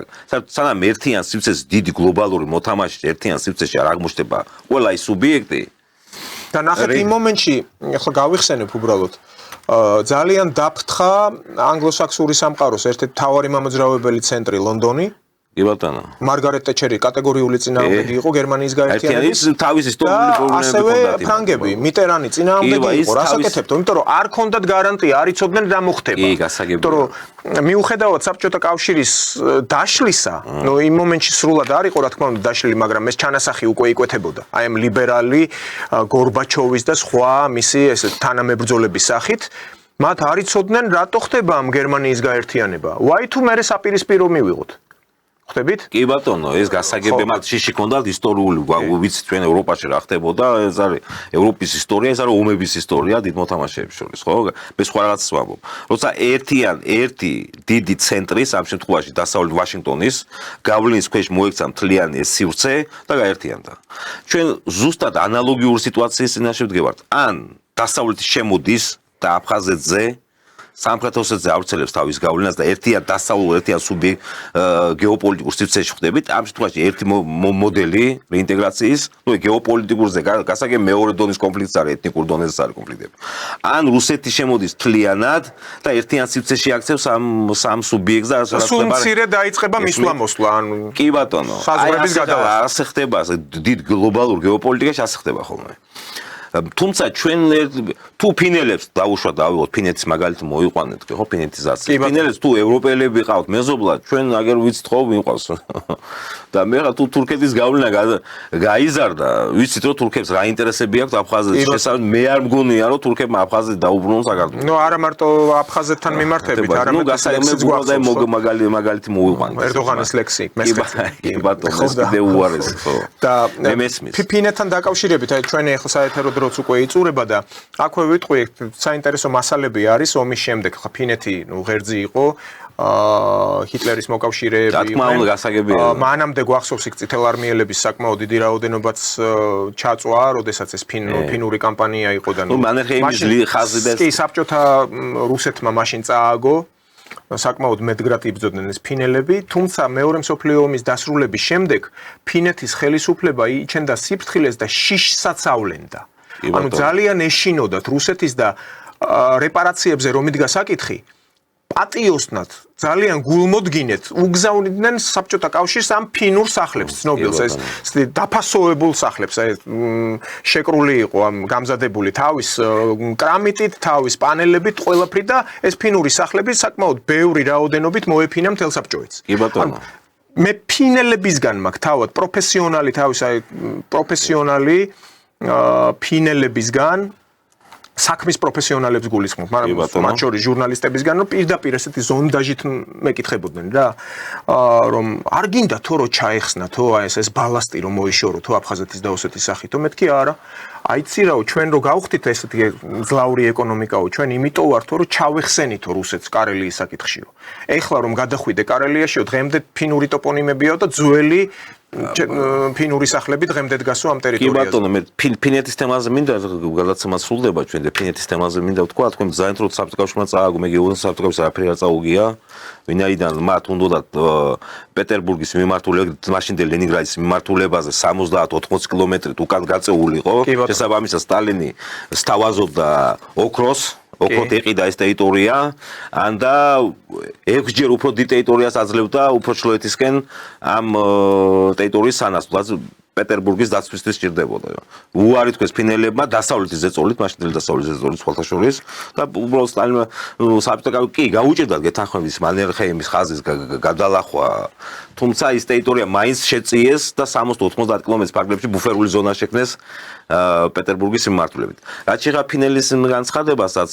სანამ ერთიან სივრცეში დიდი გლობალური მოთამაშე ერთიან სივრცეში არ აღმოჩნდება ყველა ის სუბიექტი და ნახეთ იმ მომენტში ახლა გავიხსენებ უბრალოდ ძალიან დაფრთხა ანგლოსაქსური სამყაროს ერთ-ერთი მთავარი მამოძრავებელი ცენტრი ლონდონი. კი ბატონო. მარგარეტ ტეჩერი კატეგორიული წინააღმდეგი იყო გერმანიის გაერთიანების. თავის ისტორიული პრობლემები ასევე ფრანგები, მიტერანი წინააღმდეგი იყო. რასაკეთებთ? იმიტომ რომ არ ქონდათ გარანტია, არ იცოდნენ რა მოხდება. კი, გასაგებია. იმიტომ რომ მიუხედავად საბჭოთა კავშირის დაშლისა, ნუ იმ მომენტში სრულად არ იყო რა თქმა უნდა დაშლილი, მაგრამ ეს ჩანასახი უკვე იკვეთებოდა. აი ამ ლიბერალი გორბაჩოვის და სხვა მისი ეს თანამებრძოლების სახით. მათ არ იცოდნენ რატო ხდება ამ გერმანიის გაერთიანება. ვაი თუ მე საპირისპირო მივიღოთ. ხდებით? კი ბატონო, ეს გასაგებია, მათ შიში ქონდათ ისტორიული, ვიცით ჩვენ ევროპაში რა ხდებოდა, ეს არის ევროპის ისტორია, ეს არის ომების ისტორია დიდ მოთამაშეებს შორის, ხო? მე სხვა რაღაცას ვამბობ. როცა ერთი დიდი ცენტრის, ამ შემთხვევაში დასავლეთ ვაშინგტონის გავლენის ქვეშ მოექცა მთლიანი ეს სივრცე და გაერთიანდა. ჩვენ ზუსტად ანალოგიური სიტუაციის წინაშე ვდგევართ. ან დასავლეთი შემოდის და აფხაზეთზე სამხრეთ ოსეთზე ავრცელებს თავის გავლენას და ერთიან დასავლურ ერთიან გეოპოლიტიკურ სივრცეში ხდებით. ამ შემთხვევაში ერთი მოდელი რეინტეგრაციის, ნუ გეოპოლიტიკურზე გასაგებ მეორე დონის კონფლიქტს არის, ეთნიკურ დონეზე არის კონფლიქტები. ან რუსეთი შემოდის მთლიანად და ერთიან სივრცეში აქცევს სამ სუბიექტს და სულ მცირე დაიწყება მისვლა-მოსვლა, ანუ კი ბატონო. საზღვრების გადავა. ასე ხდება, დიდ გლობალურ გეოპოლიტიკაში ასე ხდება ხოლმე. თუმცა ჩვენ თუ ფინელებს დაუშვათ დავიღოთ ფინეთის მაგალითი მოიყვანეთ ხო ფინეთიზაცია ფინელებს თუ ევროპელები ყავთ მეზობლად ჩვენ აგერ ვიცით ხო ვინყავს და მე რა თუ თურქეთის გავლენა გაიზარდა ვიცით რომ თურქებს რა ინტერესები აქვთ აფხაზეთში შესაძლოა მე არ მგონია რომ თურქებმა აფხაზეთს დაუბრუნონ საქართველოს ნუ არა მარტო აფხაზეთთან მიმართებით არამედ გასაგებია მაგალითი მოიყვანეთ ერდოღანის ლექსი კი ბატონო ეს კიდე უარესი ხო და მე მესმის ფინეთთან დაკავშირებით აი ჩვენი ახლა საერთო დროც უკვე იწურება და აქვე ვიტყვი საინტერესო მასალები არის ომის შემდეგ ხა ფინეთი ნუ ღერძი იყო ჰიტლერის მოკავშირეები იყვნენ მანამდე გვახსოვს იქ წითელარმიელების საკმაოდ დიდი რაოდენობაც ჩაწვა როდესაც ეს ფინური კამპანია იყო და ნუ მანერჰეიმის ხაზი და კი საბჭოთა რუსეთმა მაშინ წააგო საკმაოდ მედგრად იბრძოდნენ ეს ფინელები, თუმცა მეორე მსოფლიო ომის დასრულების შემდეგ ფინეთის ხელისუფლება იჩენდა სიფრთხილეს და შიშსაც ავლენდა. ანუ ძალიან ეშინოდათ რუსეთის და რეპარაციებზე რომ იდგა საკითხი, პატიოსნად ძალიან გულმოდგინეთ უგზავნიდნენ საბჭოთა კავშირს ამ ფინურ სახლებს, ცნობილს ეს დაფასოვებულ სახლებს, აი შეკრული იყო ამ გამზადებული თავის კრამიტით, თავის პანელებით, ყველაფრით და ეს ფინური სახლები საკმაოდ ბევრი რაოდენობით მოეფინა მთელ საბჭოეთს. კი ბატონო. მე ფინელებისგან მაქვს თავად პროფესიონალი თავის აი პროფესიონალი ფინელებისგან საქმის პროფესიონალებს გულისხმობ, მაგრამ მათ შორის ჟურნალისტებისგან რომ პირდაპირ ესეთი ზონდაჟით მეკითხებოდნენ რა, რომ არ გინდა თო რომ ჩაეხსნათო აი ეს ბალასტი რომ მოიშოროთო აფხაზეთის და ოსეთის სახითო, მეთქი არა. აიცი რაო ჩვენ რო გავხდით ესეთი ძლაური ეკონომიკაო, ჩვენ იმიტომ ვართო რომ ჩავეხსენითო რუსეთს კარელიის საკითხშიო. ეხლა რომ გადახვიდე კარელიაშიო, დღემდე ფინური ტოპონიმებიაო და ძველი ფინური სახლები დღემდე დგასო ამ ტერიტორიაზე. კი ბატონო, მე ფინეთის თემაზე მინდა გადაცემა სრულდება ჩვენ და ფინეთის თემაზე მინდა ვთქვა, თქვენ ბრძანეთ რომ საბჭოთა კავშირმა წააგო, მე გეუბნები საბჭოთა კავშირს არაფერი არ წაუგია. ვინაიდან მათ უნდათ პეტერბურგის მიმართულებით, მაშინდელ ლენინგრადის მიმართულებაზე 70-80 კილომეტრით უკან გაწეულიყო. შესაბამისად სტალინი სთავაზობდა ოქროს ოქროთ ეყიდა ეს ტერიტორია, ან და 6-ჯერ უფრო დიდ ტერიტორიას აძლევდა უფრო ჩრდილოეთისკენ ამ ტერიტორიის სანაცვლოდ. პეტერბურგის დაცვისთვის სჭირდებოდა. უარი თქვეს ფინელებმა დასავლეთის ზეწოლით, მაშინდელი დასავლეთის ზეწოლით სხვათა შორის და უბრალოდ სტალინმა საბჭოთა კი გაუჭირდა გეთანხმების მანერჰეიმის ხაზის გადალახვა. თუმცა ის ტერიტორია მაინც შეწიეს და 60-90 კილომეტრის ფარგლებში ბუფერული ზონა შექმნეს პეტერბურგის მიმართულებით. რაც შეეხება ფინელის განცხადებასაც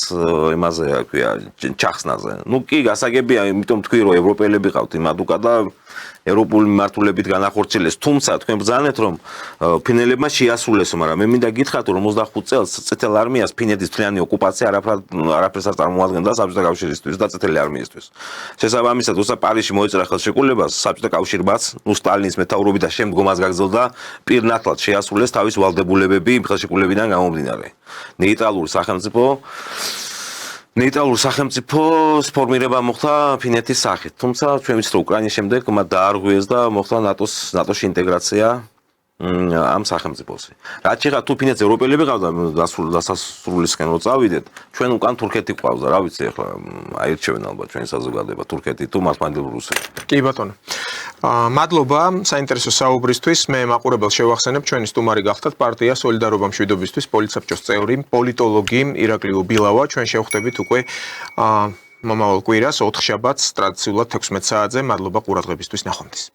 იმაზე, რა ქვია, ჩახსნაზე. კი, გასაგებია, იმიტომ თქვი, რომ ევროპელები ყავთ იმ ადუკა და ევროპული მიმართულებით განახორციელეს, თუმცა თქვენ ბრძანეთ, რომ ფინელებმა შეასრულეს, მაგრამ მე მინდა გითხრათ, რომ 55 წელს წითელ არმიას ფინეთის მთლიანი ოკუპაცია არაფერს არ წარმოადგენდა საბჭოთა კავშირისთვის და წითელი არმიისთვის. შესაბამისად, როცა პარიზში მოეწერა ხელშეკრულებას, საბჭოთა კავშირმაც, სტალინის მეთაურობით და შემდგომაც გაგრძელდა პირნათლად შეასრულეს თავის ვალდებულებები ხელშეკრულებიდან გამომდინარე. ნეიტრალურ სახელმწიფოს ფორმირება მოხდა ფინეთის სახით. თუმცა ჩვენ ვიცით, რომ უკრაინის შემდეგ მათ დაარღვიეს და მოხდა ნატოში ინტეგრაცია ამ სახელმწიფოსი. რაც შეეხება თუ ფინეთს ევროპელები ყავდა დასასრულისკენ რო წავიდეთ, ჩვენ უკან თურქეთი ყავს და რა ვიცი ახლა აირჩევენ ალბათ ჩვენი საზოგადოება თურქეთი თუ მართლმადიდებლური რუსეთი. კი ბატონო. მადლობა საინტერესო საუბრისთვის. მე მაყურებელს შევახსენებ, ჩვენი სტუმარი გახდათ პარტია სოლიდარობა მშვიდობისთვის პოლიტსაბჭოს წევრი, პოლიტოლოგი ირაკლი უბილავა. ჩვენ შევხვდებით უკვე მომავალ კვირას 4 შაბათს ტრადიციულად 16 საათზე. მადლობა ყურადღებისთვის, ნახვამდის.